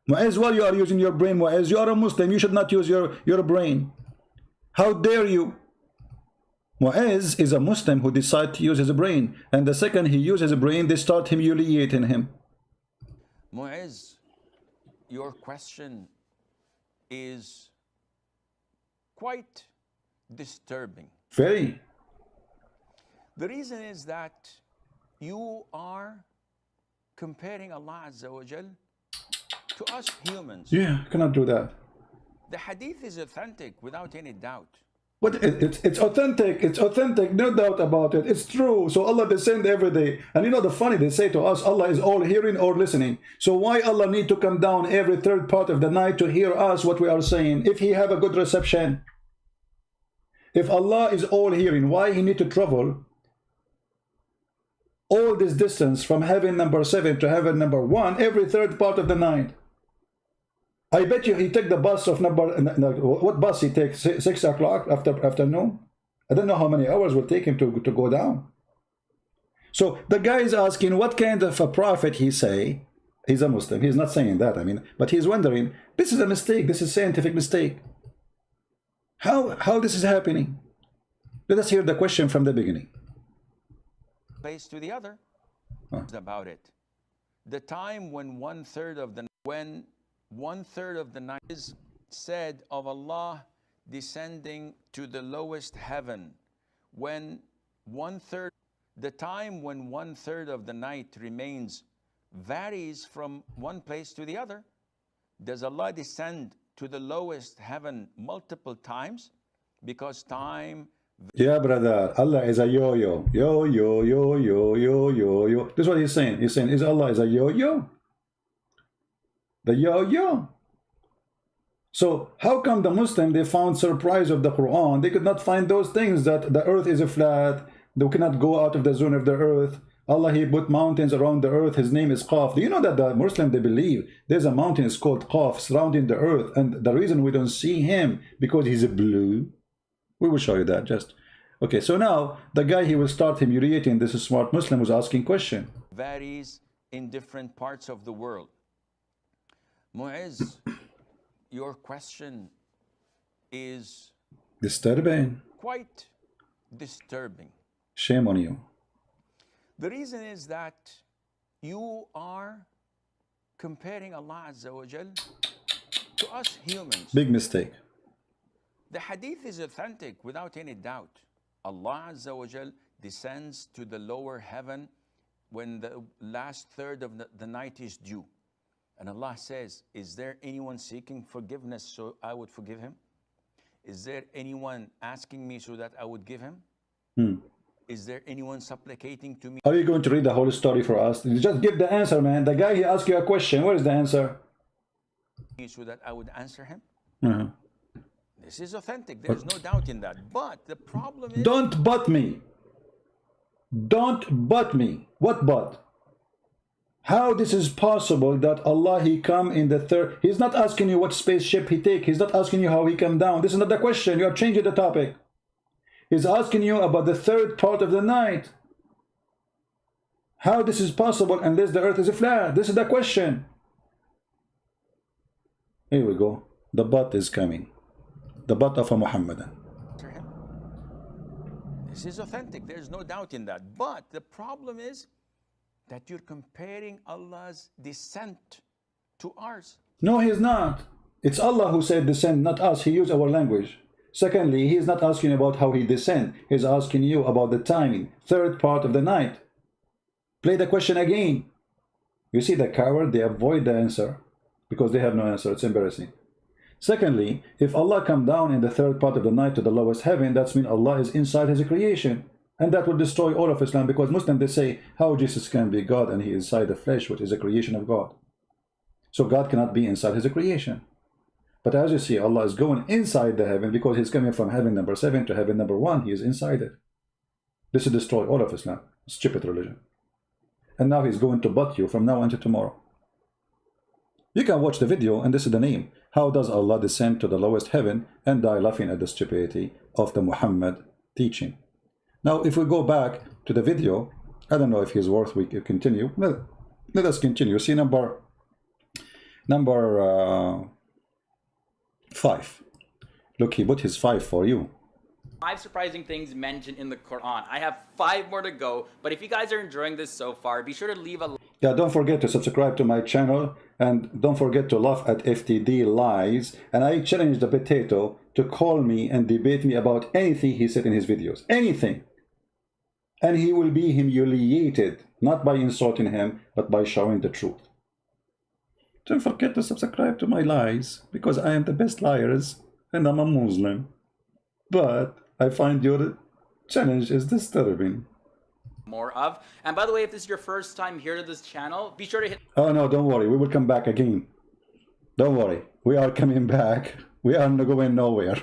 Mu'izz, while you are using your brain, Mu'izz, you are a Muslim. You should not use your brain. How dare you? Mu'izz is a Muslim who decides to use his brain. And the second he uses his brain, they start humiliating him. Mu'izz, your question is quite disturbing. Very. The reason is that you are comparing Allah Azza wa Jal to us humans. Yeah, cannot do that. The hadith is authentic without any doubt. But it's authentic. It's authentic, no doubt about it. It's true. So Allah descend every day. And you know the funny, they say to us, Allah is all hearing or listening. So why Allah need to come down every third part of the night to hear us what we are saying? If he have a good reception. If Allah is all hearing, why he need to travel all this distance from heaven number 7 to heaven number 1 every third part of the night? I bet you he take the bus of number, what bus he takes, 6 o'clock afternoon? I don't know how many hours will take him to go down. So the guy is asking what kind of a prophet he say. He's a Muslim, he's not saying that, I mean, but he's wondering, this is a mistake, this is a scientific mistake. How this is happening? Let us hear the question from the beginning. Place to the other about it. The time when one third of the night is said of Allah descending to the lowest heaven, when the time when 1/3 of the night remains varies from one place to the other. Does Allah descend to the lowest heaven multiple times? Because time. Yeah, brother, Allah is a yo-yo. Yo. This is what he's saying. He's saying, is Allah is a yo-yo? The yo-yo. So how come the Muslim, they found surprise of the Quran? They could not find those things, that the earth is a flat, they cannot go out of the zone of the earth. Allah, he put mountains around the earth. His name is Qaf. Do you know that the Muslim, they believe there's a mountain is called Qaf surrounding the earth, and the reason we don't see him because he's blue. We will show you that just. Okay, so now the guy, he will start humiliating this smart Muslim who's asking question. Varies in different parts of the world. Mu'izz, your question is Disturbing. quite disturbing. Shame on you. The reason is that you are comparing Allah Azza wa Jal to us humans. Big mistake. The hadith is authentic without any doubt. Allah Azza wa Jal descends to the lower heaven when the last third of the night is due. And Allah says, is there anyone seeking forgiveness so I would forgive him? Is there anyone asking me so that I would give him? Is there anyone supplicating to me? Are you going to read the whole story for us? Just give the answer, man. The guy, he asked you a question. Where is the answer? So that I would answer him? Uh-huh. This is authentic. There's no doubt in that. But the problem is... Don't but me. Don't but me. What but? How this is possible that Allah, he come in the third... He's not asking you what spaceship he take. He's not asking you how he come down. This is not the question. You are changing the topic. He's asking you about the third part of the night. How this is possible unless the earth is flat? This is the question. Here we go. The but is coming. The but of a Muhammadan. This is authentic. There's no doubt in that. But the problem is that you're comparing Allah's descent to ours. No, he's not. It's Allah who said descend, not us. He used our language. Secondly, he is not asking about how he descend. He's asking you about the timing. Third part of the night. Play the question again. You see the coward, they avoid the answer because they have no answer. It's embarrassing. Secondly, if Allah come down in the third part of the night to the lowest heaven, that's mean Allah is inside his creation. And that would destroy all of Islam, because Muslims, they say how Jesus can be God and he is inside the flesh, which is a creation of God. So God cannot be inside his creation. But as you see, Allah is going inside the heaven because he's coming from heaven number 7 to heaven number 1. He is inside it. This will destroy all of Islam. Stupid religion. And now he's going to butt you from now until tomorrow. You can watch the video, and this is the name. How does Allah descend to the lowest heaven and die laughing at the stupidity of the Muhammad teaching? Now, if we go back to the video, I don't know if he's worth we continue. Let us continue. See number 5. Look, he put his 5 for you. 5 surprising things mentioned in the Quran. I have 5 more to go, but if you guys are enjoying this so far, be sure to leave a... Yeah, don't forget to subscribe to my channel, and don't forget to laugh at FTD lies. And I challenge the potato to call me and debate me about anything he said in his videos. Anything. And he will be humiliated. not by insulting him, but by showing the truth. Don't forget to subscribe to my lies, because I am the best liars, and I'm a Muslim. But I find your challenge is disturbing. More of. And by the way, if this is your first time here to this channel, be sure to hit. Oh no, don't worry, we will come back again. Don't worry, we are coming back. We are not going nowhere.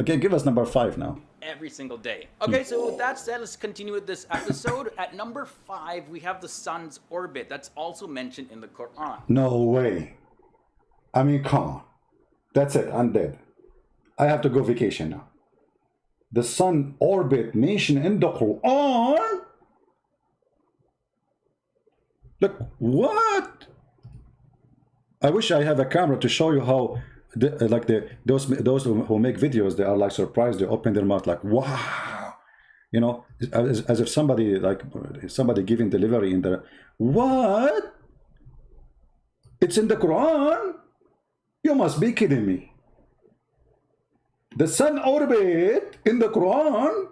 Okay, give us number 5 now. Every single day. Okay, so with that said, let's continue with this episode. At number 5, we have the sun's orbit. That's also mentioned in the Quran. No way. I mean, come on. That's it, I'm dead. I have to go vacation now. The sun orbit mentioned in the Quran? Look, what? I wish I have a camera to show you how those who make videos, they are like surprised. They open their mouth like, wow, you know, as if somebody giving delivery in the what? It's in the Quran? You must be kidding me. The sun orbit in the Quran?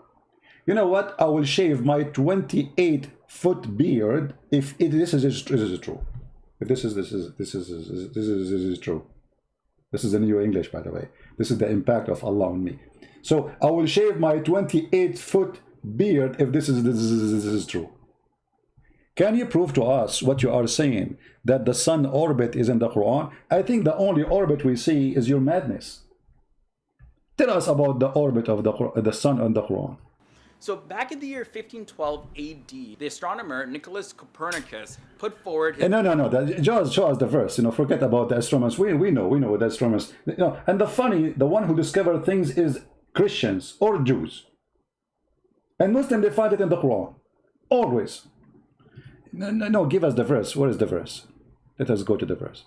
You know what? I will shave my 28-foot beard if this is true. If this is true. This is the New English, by the way. This is the impact of Allah on me. So I will shave my 28-foot beard if this is true. Can you prove to us what you are saying, that the sun orbit is in the Quran? I think the only orbit we see is your madness. Tell us about the orbit of the sun on the Quran. So back in the year 1512 AD, the astronomer Nicholas Copernicus put forward his... No. Just show us the verse. You know, forget about the astronomers. We know the astronomers. You know, and the one who discovered things is Christians or Jews. And Muslims, they find it in the Quran. Always. No, give us the verse. Where is the verse? Let us go to the verse.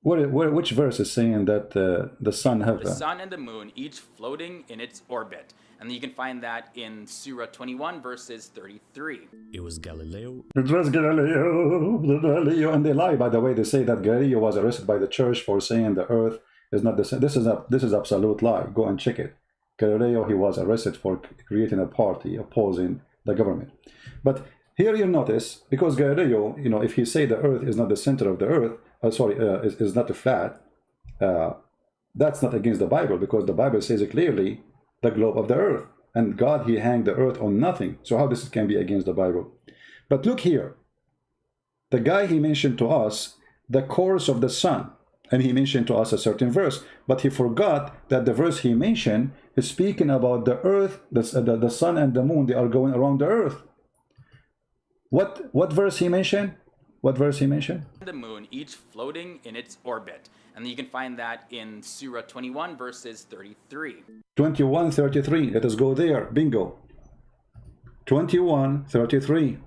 Which verse is saying that the sun have... The sun and the moon, each floating in its orbit. And you can find that in Surah 21, verses 33. It was Galileo. It was Galileo. And they lie, by the way. They say that Galileo was arrested by the church for saying the earth is not the same. This is absolute lie. Go and check it. Galileo, he was arrested for creating a party opposing the government. But here you notice, because Galileo, you know, if he say the earth is not the center of the earth, is not a flat, that's not against the Bible, because the Bible says it clearly, the globe of the earth, and God, he hanged the earth on nothing. So how this can be against the Bible? But look here, the guy, he mentioned to us the course of the sun, and he mentioned to us a certain verse, but he forgot that the verse he mentioned is speaking about the earth, the sun and the moon, they are going around the earth. What verse he mentioned? What verse he mentioned? The moon, each floating in its orbit. And you can find that in Surah 21, verses 33. 21:33. Let us go there. Bingo. 21:33.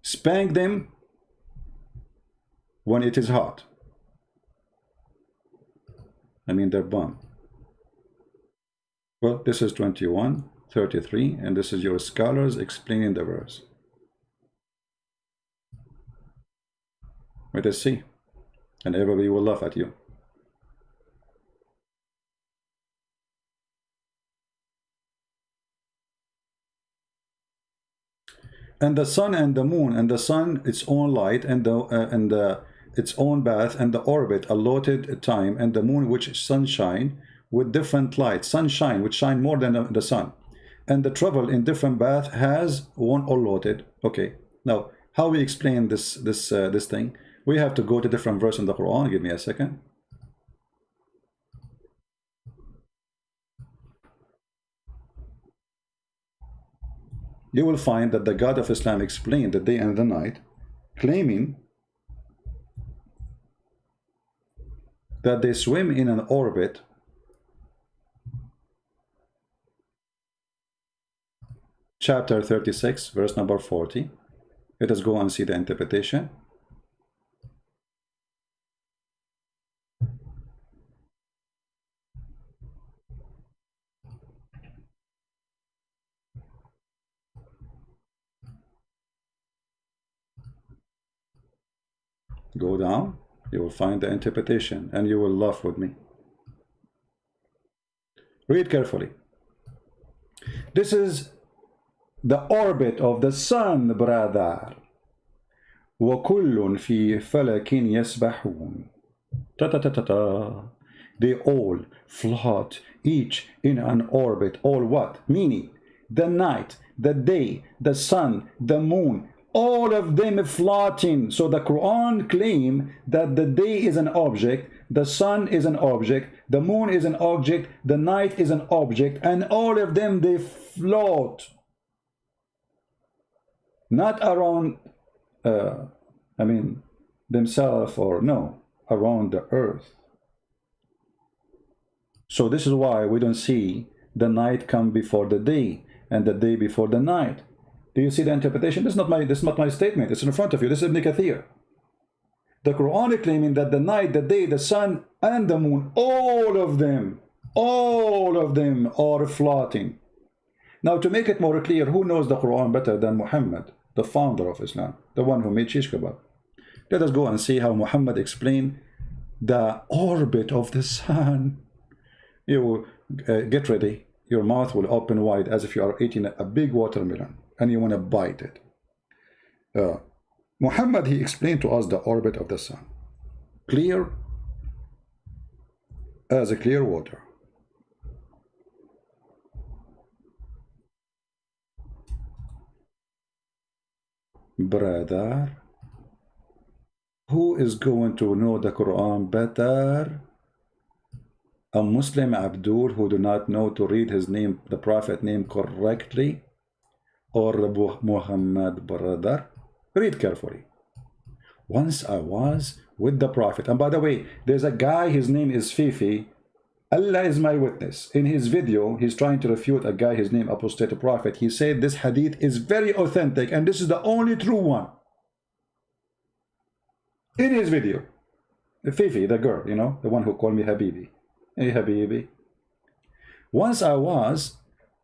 Spank them when it is hot. I mean their bum. Well, this is 21:33, and this is your scholars explaining the verse. Let us see. And everybody will laugh at you. And the sun and the moon, and the sun its own light, and its own path, and the orbit allotted time, and the moon which sunshine with different light, sunshine which shine more than the sun, and the travel in different path has one allotted. Okay, now how we explain this thing? We have to go to different verse in the Quran. Give me a second. You will find that the God of Islam explained the day and the night, claiming that they swim in an orbit chapter 36, verse number 40. Let us go and see the interpretation. Go down, you will find the interpretation, and you will laugh with me. Read carefully. This is the orbit of the sun, brother. وَكُلٌّ فِي فَلَكٍ يَسْبَحُونَ. Ta ta ta ta ta. They all float, each in an orbit. All what? Meaning, the night, the day, the sun, the moon, all of them floating. So the Quran claim that the day is an object, the sun is an object, the moon is an object, the night is an object, and all of them, they float. Not around, themselves, or no, around the earth. So this is why we don't see the night come before the day and the day before the night. Do you see the interpretation? This is not my statement. It's in front of you. This is Ibn Kathir. The Quran is claiming that the night, the day, the sun, and the moon, all of them are floating. Now, to make it more clear, who knows the Quran better than Muhammad, the founder of Islam, the one who made shish kebab? Let us go and see how Muhammad explained the orbit of the sun. You get ready. Your mouth will open wide as if you are eating a big watermelon and you want to bite it. Muhammad, he explained to us the orbit of the sun. Clear as a clear water. Brother, who is going to know the Quran better? A Muslim Abdul who do not know to read his name, the Prophet name correctly, or Abu Muhammad, brother? Read carefully. Once I was with the Prophet, and by the way, there's a guy, his name is Fifi. Allah is my witness. In his video, he's trying to refute a guy, his name Apostate Prophet. He said this hadith is very authentic and this is the only true one. In his video, Fifi, the girl, you know, the one who called me Habibi. Hey Habibi. Once I was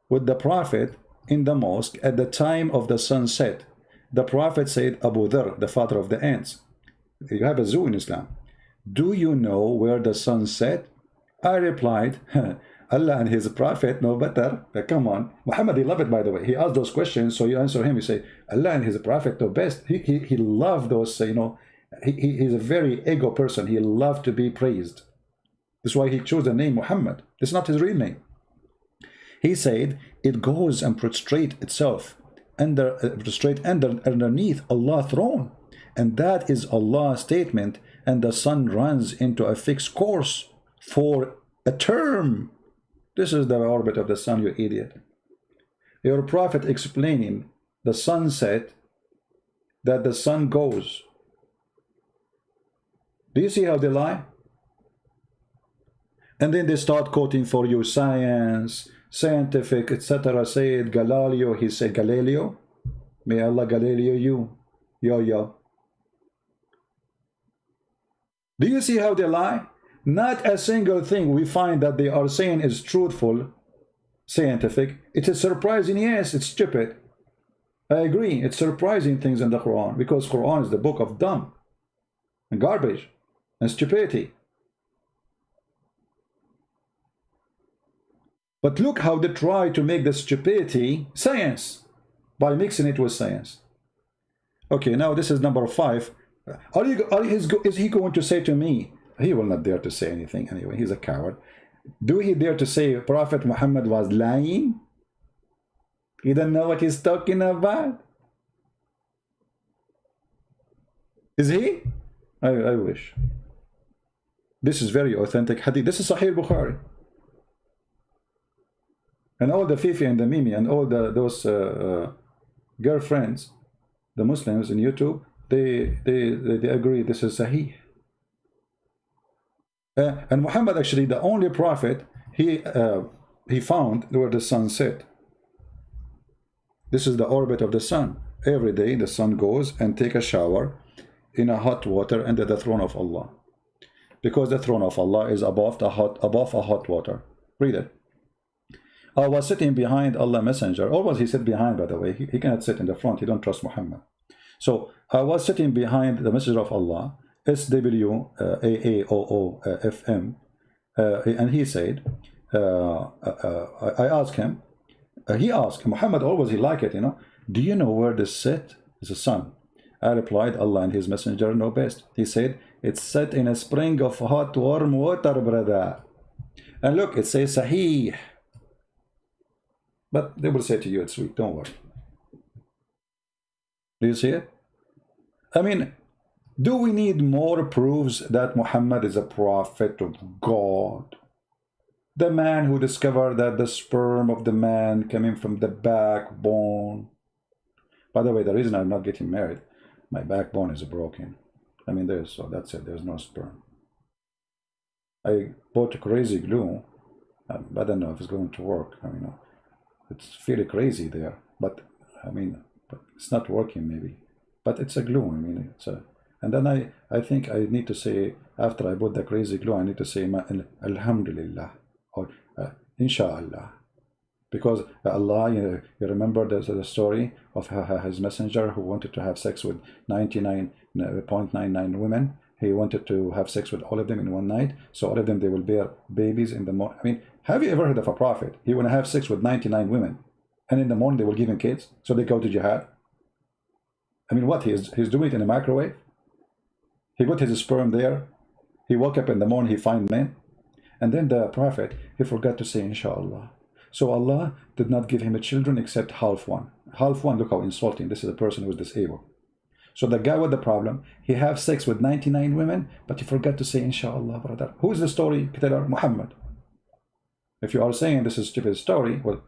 with the Prophet in the mosque at the time of the sunset. The Prophet said, Abu Dhar, the father of the ants. You have a zoo in Islam. Do you know where the sun set? I replied, Allah and his Prophet know better. Come on. Muhammad, he loved it, by the way. He asked those questions, so you answer him. You say, Allah and his Prophet know best. He loved those, you know, he's a very ego person. He loved to be praised. That's why he chose the name Muhammad. It's not his real name. He said, it goes and prostrate itself underneath Allah's throne. And that is Allah's statement. And the sun runs into a fixed course for a term. This is the orbit of the sun, you idiot. Your Prophet explaining the sunset, that the sun goes. Do you see how they lie? And then they start quoting for you science, scientific, etc. Said Galileo, he said Galileo. May Allah Galileo you. Yo. Do you see how they lie? Not a single thing we find that they are saying is truthful, scientific. It is surprising, yes, it's stupid. I agree, it's surprising things in the Quran, because Quran is the book of dumb and garbage and stupidity. But look how they try to make the stupidity science by mixing it with science. Okay, now this is number 5. Is he going to say to me, he will not dare to say anything anyway, he's a coward. Do he dare to say Prophet Muhammad was lying? He doesn't know what he's talking about. Is he? I wish. This is very authentic hadith. This is Sahih Bukhari. And all the Fifi and the Mimi and all those girlfriends, the Muslims in YouTube, they agree this is Sahih. And Muhammad, actually, the only prophet he found where the sun set. This is the orbit of the sun. Every day the sun goes and take a shower in a hot water under the throne of Allah, because the throne of Allah is above a hot water. Read it. I was sitting behind Allah Messenger. Always he sat behind, by the way. He cannot sit in the front. He don't trust Muhammad. So I was sitting behind the Messenger of Allah, SWAAOOFM, and he said, I asked him, he asked, Muhammad always, he like it, you know, do you know where this set is the sun? I replied, Allah and his messenger know best. He said, it's set in a spring of hot warm water, brother. And look, it says Sahih. But they will say to you, it's sweet, don't worry. Do you see it? I mean, do we need more proofs that Muhammad is a prophet of God? The man who discovered that the sperm of the man coming from the backbone. By the way, the reason I'm not getting married, my backbone is broken. I mean, so that's it, there's no sperm. I bought crazy glue. I don't know if it's going to work. I mean, it's fairly crazy there, but I mean, but it's not working maybe. But it's a glue. I mean, it's a. And then I think I need to say, after I bought the crazy glue, I need to say Alhamdulillah or Inshallah, because Allah, you remember the story of his messenger who wanted to have sex with 99.99 women. He wanted to have sex with all of them in one night, so all of them, they will bear babies in the morning. I mean, have you ever heard of a prophet? He want to have sex with 99 women, and in the morning they will give him kids, so they go to jihad. I mean, what, he's doing it in a microwave? He got his sperm there. He woke up in the morning, he find men. And then the prophet, he forgot to say Inshallah. So Allah did not give him a children except half one. Half one, look how insulting. This is a person who is disabled. So the guy with the problem, he have sex with 99 women, but he forgot to say Inshallah, brother. Who is the story teller? Muhammad. If you are saying this is a stupid story, well,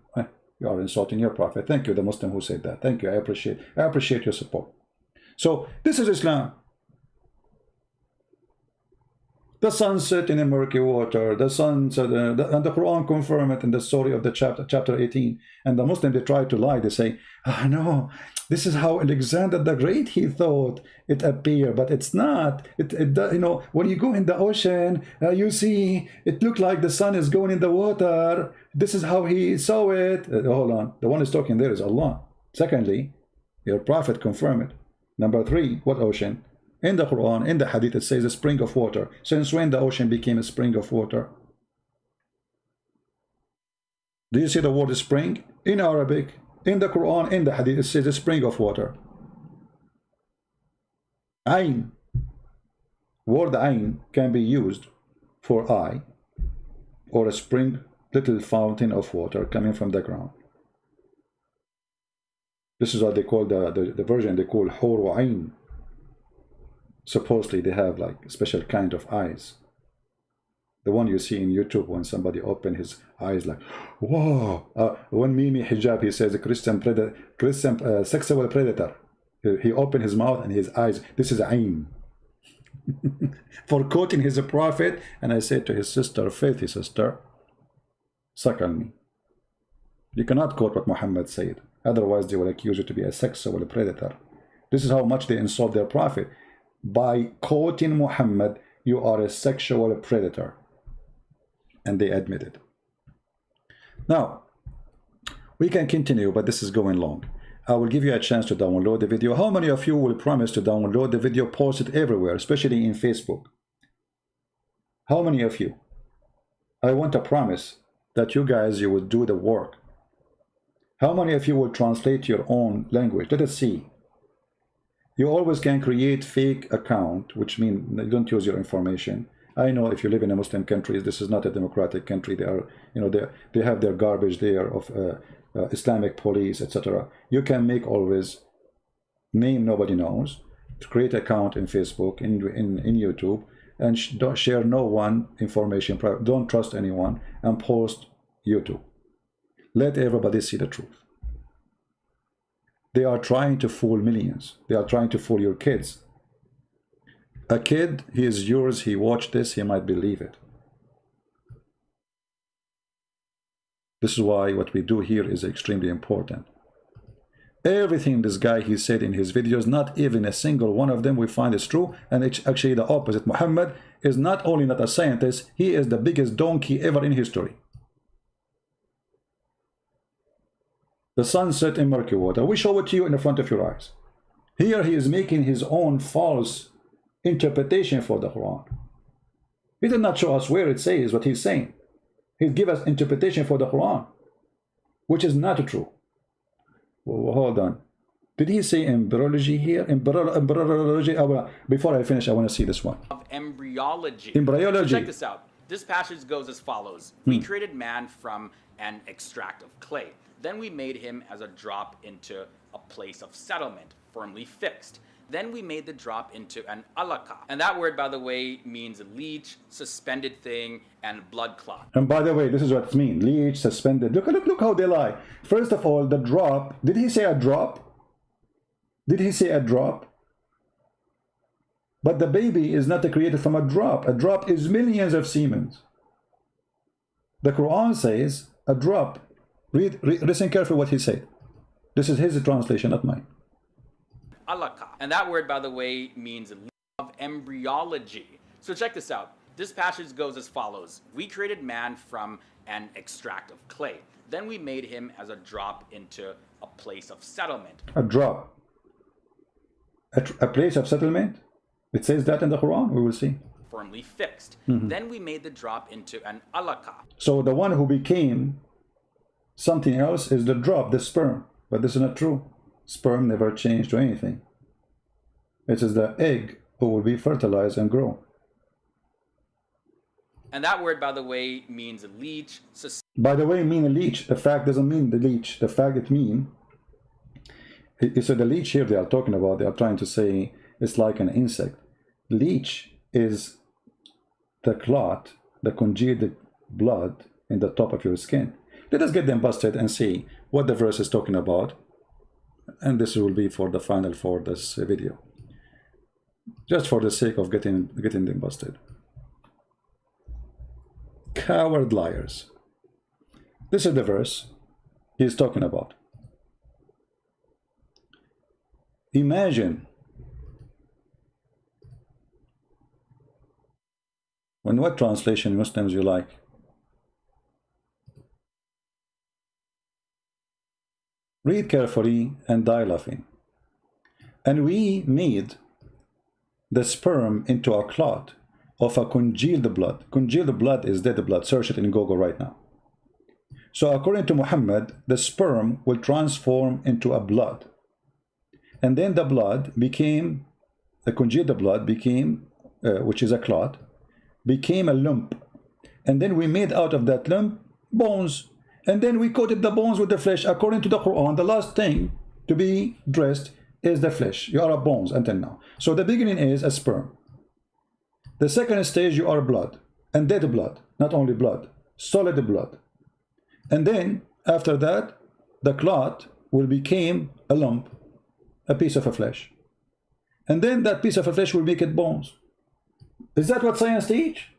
you are insulting your prophet. Thank you, the Muslim who said that. Thank you, I appreciate your support. So this is Islam. The sun set in a murky water, the sun set, and the Quran confirm it in the story of the chapter 18. And the Muslim, they try to lie. They say, oh, no, this is how Alexander the Great, he thought it appeared, but it's not. You know, when you go in the ocean, you see, it looked like the sun is going in the water. This is how he saw it. Hold on, the one who's talking there is Allah. Secondly, your prophet confirmed it. Number 3, what ocean? In the Quran, in the Hadith, it says a spring of water. Since when the ocean became a spring of water? Do you see the word spring? In Arabic, in the Quran, in the Hadith, it says a spring of water. Ain. Word ain can be used for eye, or a spring, little fountain of water coming from the ground. This is what they call the version they call Hur Ain. Supposedly they have like a special kind of eyes. The one you see in YouTube when somebody open his eyes like, whoa. When Mimi Hijab, he says a Christian sexual predator. He opened his mouth and his eyes, this is Ain. For quoting his prophet. And I said to his sister, faithy sister, suckle me. You cannot quote what Muhammad said. Otherwise they will accuse you to be a sexual predator. This is how much they insult their prophet. By quoting Muhammad, you are a sexual predator. And they admit it. Now, we can continue, but this is going long. I will give you a chance to download the video. How many of you will promise to download the video, post it everywhere, especially in Facebook? How many of you? I want a promise that you guys, you will do the work. How many of you will translate your own language? Let us see. You always can create fake account, which means you don't use your information. I know if you live in a Muslim country, this is not a democratic country. They are, you know, they have their garbage there of Islamic police, etc. You can make always name nobody knows, to create account in Facebook, in YouTube, and don't share no one information. Don't trust anyone, and post YouTube. Let everybody see the truth. They are trying to fool millions. They are trying to fool your kids. A kid, he is yours, he watched this, he might believe it. This is why what we do here is extremely important. Everything this guy, he said in his videos, not even a single one of them we find is true, and it's actually the opposite. Muhammad is not only not a scientist, he is the biggest donkey ever in history. The sun set in murky water. We show it to you in the front of your eyes. Here he is making his own false interpretation for the Quran. He did not show us where it says what he's saying. He gave us interpretation for the Quran. which is not true. Well, hold on. Did he say embryology here? Embryology? Before I finish, I want to see this one. Of embryology. Embryology. So check this out. This passage goes as follows. We created man from an extract of clay. Then we made him as a drop into a place of settlement, firmly fixed. Then we made the drop into an alaka. And that word, by the way, means leech, suspended thing, and blood clot. And by the way, this is what it means. Leech, suspended. Look how they lie. First of all, the drop. Did he say a drop? Did he say a drop? But the baby is not created from a drop. A drop is millions of semen. The Quran says a drop. Listen carefully what he said. This is his translation, not mine. Alaka. And that word, by the way, means of embryology. So check this out. This passage goes as follows. We created man from an extract of clay. Then we made him as a drop into a place of settlement. A drop. A place of settlement? It says that in the Quran. We will see. Firmly fixed. Then we made the drop into an alaka. So the one who became something else is the drop, the sperm. But this is not true. Sperm never changed to anything. It is the egg who will be fertilized and grow. And that word, by the way, means leech. By the way, mean a leech. The fact doesn't mean the leech. The fact it means. So the leech here they are talking about, they are trying to say it's like an insect. Leech is the clot, the congealed blood in the top of your skin. Let us get them busted and see what the verse is talking about. And this will be for the final for this video. Just for the sake of getting them busted. Coward liars. This is the verse he's talking about. Imagine when what translation Muslims you like? Read carefully and die laughing. And we made the sperm into a clot of a congealed blood. Congealed blood is dead blood. Search it in Google right now. So according to Muhammad, the sperm will transform into a blood. And then the blood became, the congealed blood became, which is a clot, became a lump. And then we made out of that lump bones. And then we coated the bones with the flesh. According to the Quran, the last thing to be dressed is the flesh. You are a bones until now. So the beginning is a sperm. The second stage, you are blood. And dead blood. Not only blood. Solid blood. And then, after that, the clot will become a lump. A piece of a flesh. And then that piece of a flesh will make it bones. Is that what science teach?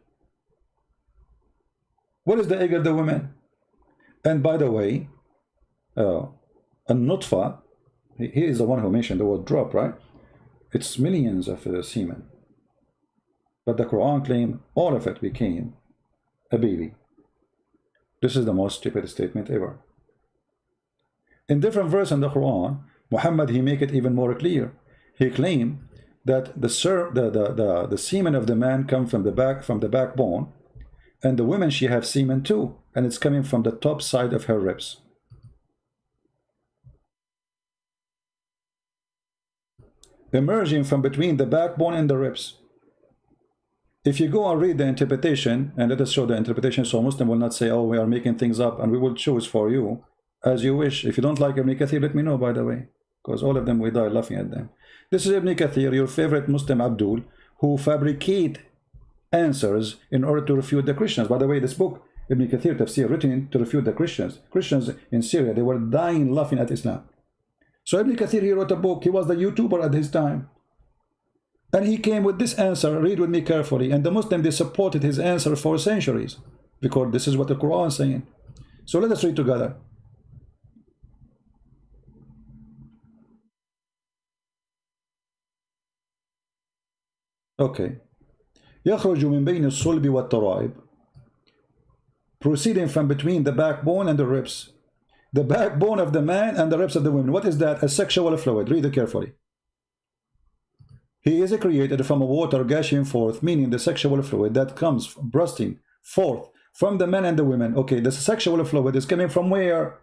What is the egg of the woman? And by the way, a nutfa, he is the one who mentioned the word drop, right? It's millions of semen. But the Quran claims all of it became a baby. This is the most stupid statement ever. In different verses in the Quran, Muhammad, he make it even more clear. He claimed that the semen of the man come from the backbone, and the woman, she have semen too, and it's coming from the top side of her ribs. Emerging from between the backbone and the ribs. If you go and read the interpretation, and let us show the interpretation so Muslim will not say, oh, we are making things up, and we will choose for you as you wish. If you don't like Ibn Kathir, let me know, by the way, because all of them, we die laughing at them. This is Ibn Kathir, your favorite Muslim Abdul, who fabricate answers in order to refute the Christians. By the way, this book, Ibn Kathir Tafsir, written to refute the Christians. Christians in Syria, they were dying laughing at Islam. So Ibn Kathir, he wrote a book. He was the YouTuber at his time. And he came with this answer. Read with me carefully. And the Muslims, they supported his answer for centuries, because this is what the Quran is saying. So let us read together. Okay. يخرج من بين الصلب والترائب, proceeding from between the backbone and the ribs. The backbone of the man and the ribs of the woman. What is that? A sexual fluid. Read it carefully. He is created from a water gushing forth, meaning the sexual fluid that comes bursting forth from the men and the women. Okay, the sexual fluid is coming from where?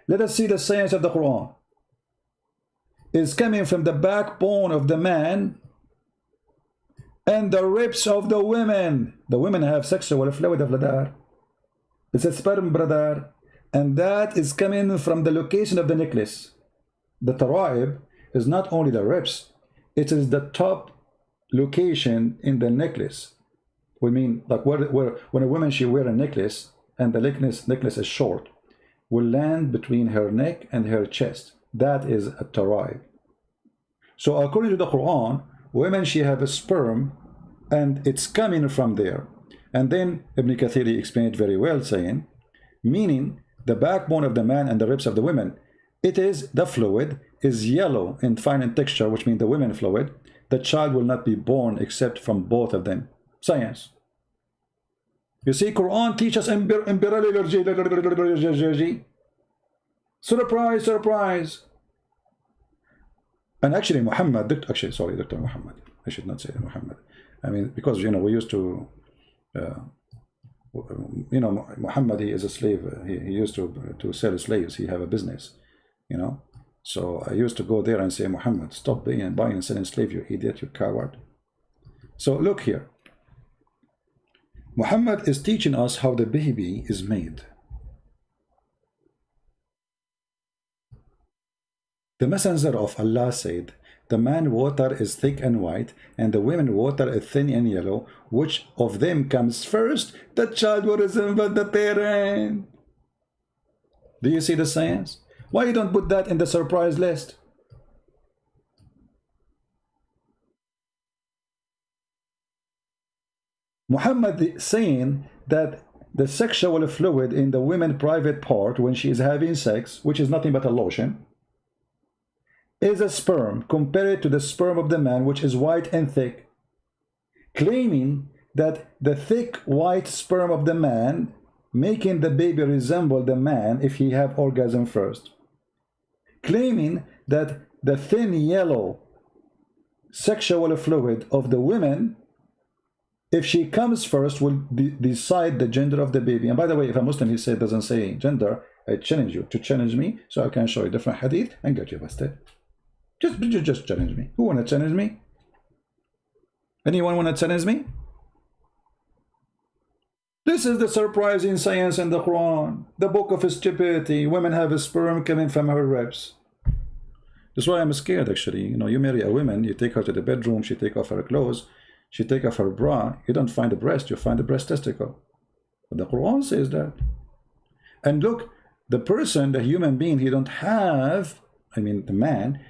Let us see the science of the Quran. Is coming from the backbone of the man and the ribs of the women. The women have sexual fluid of brother. It's a sperm, brother. And that is coming from the location of the necklace. The tara'ib is not only the ribs, it is the top location in the necklace. We mean like where when a woman she wear a necklace and the necklace is short, will land between her neck and her chest. That is a tara'ib. So according to the Quran, women she have a sperm and it's coming from there. And then Ibn Kathir explained very well, saying, meaning the backbone of the man and the ribs of the women, it is the fluid is yellow and fine in texture, which means the women fluid. The child will not be born except from both of them. Science. You see, Quran teaches surprise, surprise. And actually Muhammad, Dr. Muhammad, I should not say Muhammad. I mean, because, you know, we used to, you know, Muhammad, he is a slave. He used to sell slaves. He have a business, you know. So I used to go there and say, Muhammad, stop buying and selling slave, you idiot, you coward. So look here. Muhammad is teaching us how the baby is made. The messenger of Allah said, the man water is thick and white, and the women water is thin and yellow. Which of them comes first? The child will resemble the parent. Do you see the science? Why you don't put that in the surprise list? Muhammad is saying that the sexual fluid in the women's private part when she is having sex, which is nothing but a lotion, is a sperm compared to the sperm of the man, which is white and thick, claiming that the thick white sperm of the man making the baby resemble the man if he have orgasm first, claiming that the thin yellow sexual fluid of the women, if she comes first, will decide the gender of the baby. And by the way, if a Muslim he said doesn't say gender, I challenge you to challenge me so I can show you different hadith and get you busted. Just challenge me. Who want to challenge me? Anyone want to challenge me? This is the surprising science in the Quran. The book of stupidity. Women have a sperm coming from her ribs. That's why I'm scared, actually. You know, you marry a woman, you take her to the bedroom, she take off her clothes, she take off her bra, you don't find the breast, you find the breast testicle. But the Quran says that. And look, the person, the human being, he don't have, I mean the man,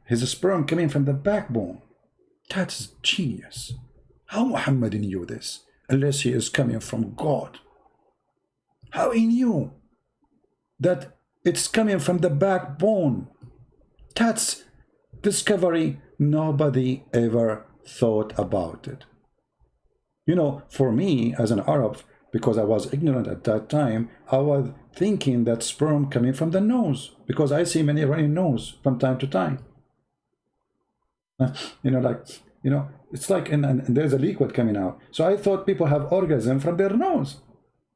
his sperm coming from the backbone. That's genius. How Muhammad knew this? Unless he is coming from God. How he knew that it's coming from the backbone? That's discovery nobody ever thought about it. You know, for me as an Arab, because I was ignorant at that time, I was thinking that sperm coming from the nose, because I see many running nose from time to time. You know, like, you know, it's like, and there's a liquid coming out. So I thought people have orgasm from their nose,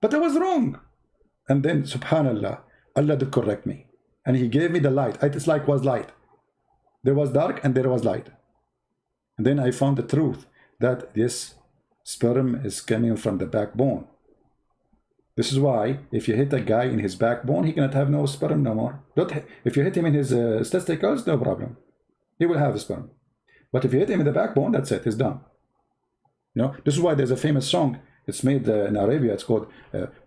but I was wrong. And then, subhanallah, Allah did correct me. And he gave me the light. It's like was light. There was dark and there was light. And then I found the truth that this sperm is coming from the backbone. This is why if you hit a guy in his backbone, he cannot have no sperm no more. If you hit him in his testicles, no problem. He will have a sperm. But if you hit him in the backbone, that's it. It's done. You know, this is why there's a famous song. It's made in Arabia. It's called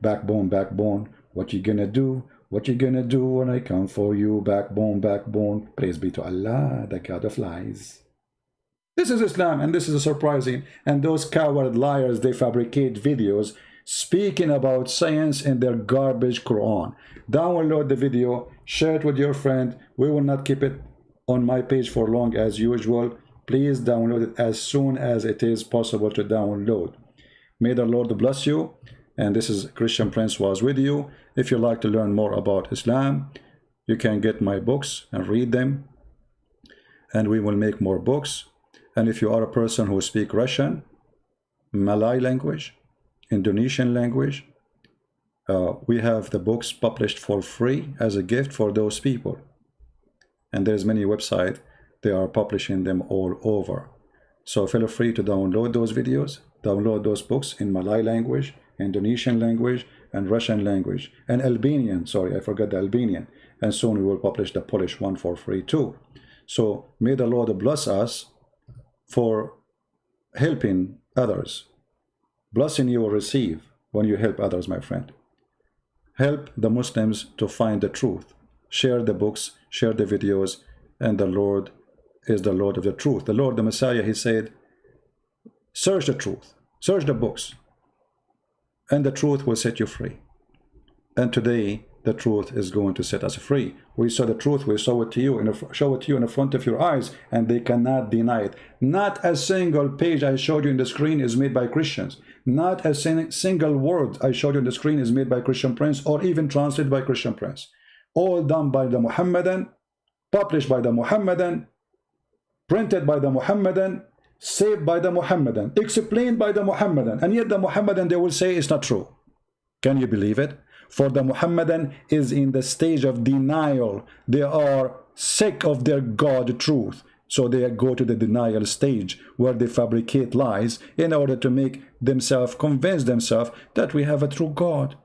Backbone, Backbone. What you gonna do? What you gonna do when I come for you? Backbone, backbone. Praise be to Allah, the God of lies. This is Islam, and this is surprising. And those coward liars, they fabricate videos speaking about science in their garbage Quran. Download the video, share it with your friend. We will not keep it on my page for long as usual. Please download it as soon as it is possible to download. May the Lord bless you. And this is Christian Prince was with you. If you'd like to learn more about Islam, you can get my books and read them. And we will make more books. And if you are a person who speaks Russian, Malay language, Indonesian language, We have the books published for free as a gift for those people. And there's many websites, they are publishing them all over. So feel free to download those videos, download those books in Malay language, Indonesian language, and Russian language, and Albanian, sorry, I forgot the Albanian. And soon we will publish the Polish one for free too. So may the Lord bless us for helping others. Blessing you will receive when you help others, my friend. Help the Muslims to find the truth. Share the books, share the videos, and the Lord is the Lord of the truth. The Lord, the Messiah, he said, search the truth, search the books, and the truth will set you free. And today, the truth is going to set us free. We saw the truth, we show it to you, show it to you in the front of your eyes, and they cannot deny it. Not a single page I showed you in the screen is made by Christians. Not a single word I showed you on the screen is made by Christian Prince or even translated by Christian Prince. All done by the Muhammadan, published by the Muhammadan, printed by the Muhammadan, saved by the Muhammadan, explained by the Muhammadan, and yet the Muhammadan, they will say it's not true. Can you believe it? For the Muhammadan is in the stage of denial. They are sick of their God truth. So they go to the denial stage where they fabricate lies in order to make themselves, convince themselves that we have a true God.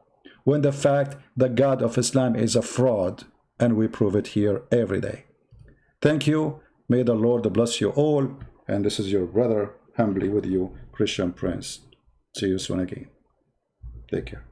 When the fact the God of Islam is a fraud, and we prove it here every day. Thank you. May the Lord bless you all. And this is your brother, humbly with you, Christian Prince. See you soon again. Take care.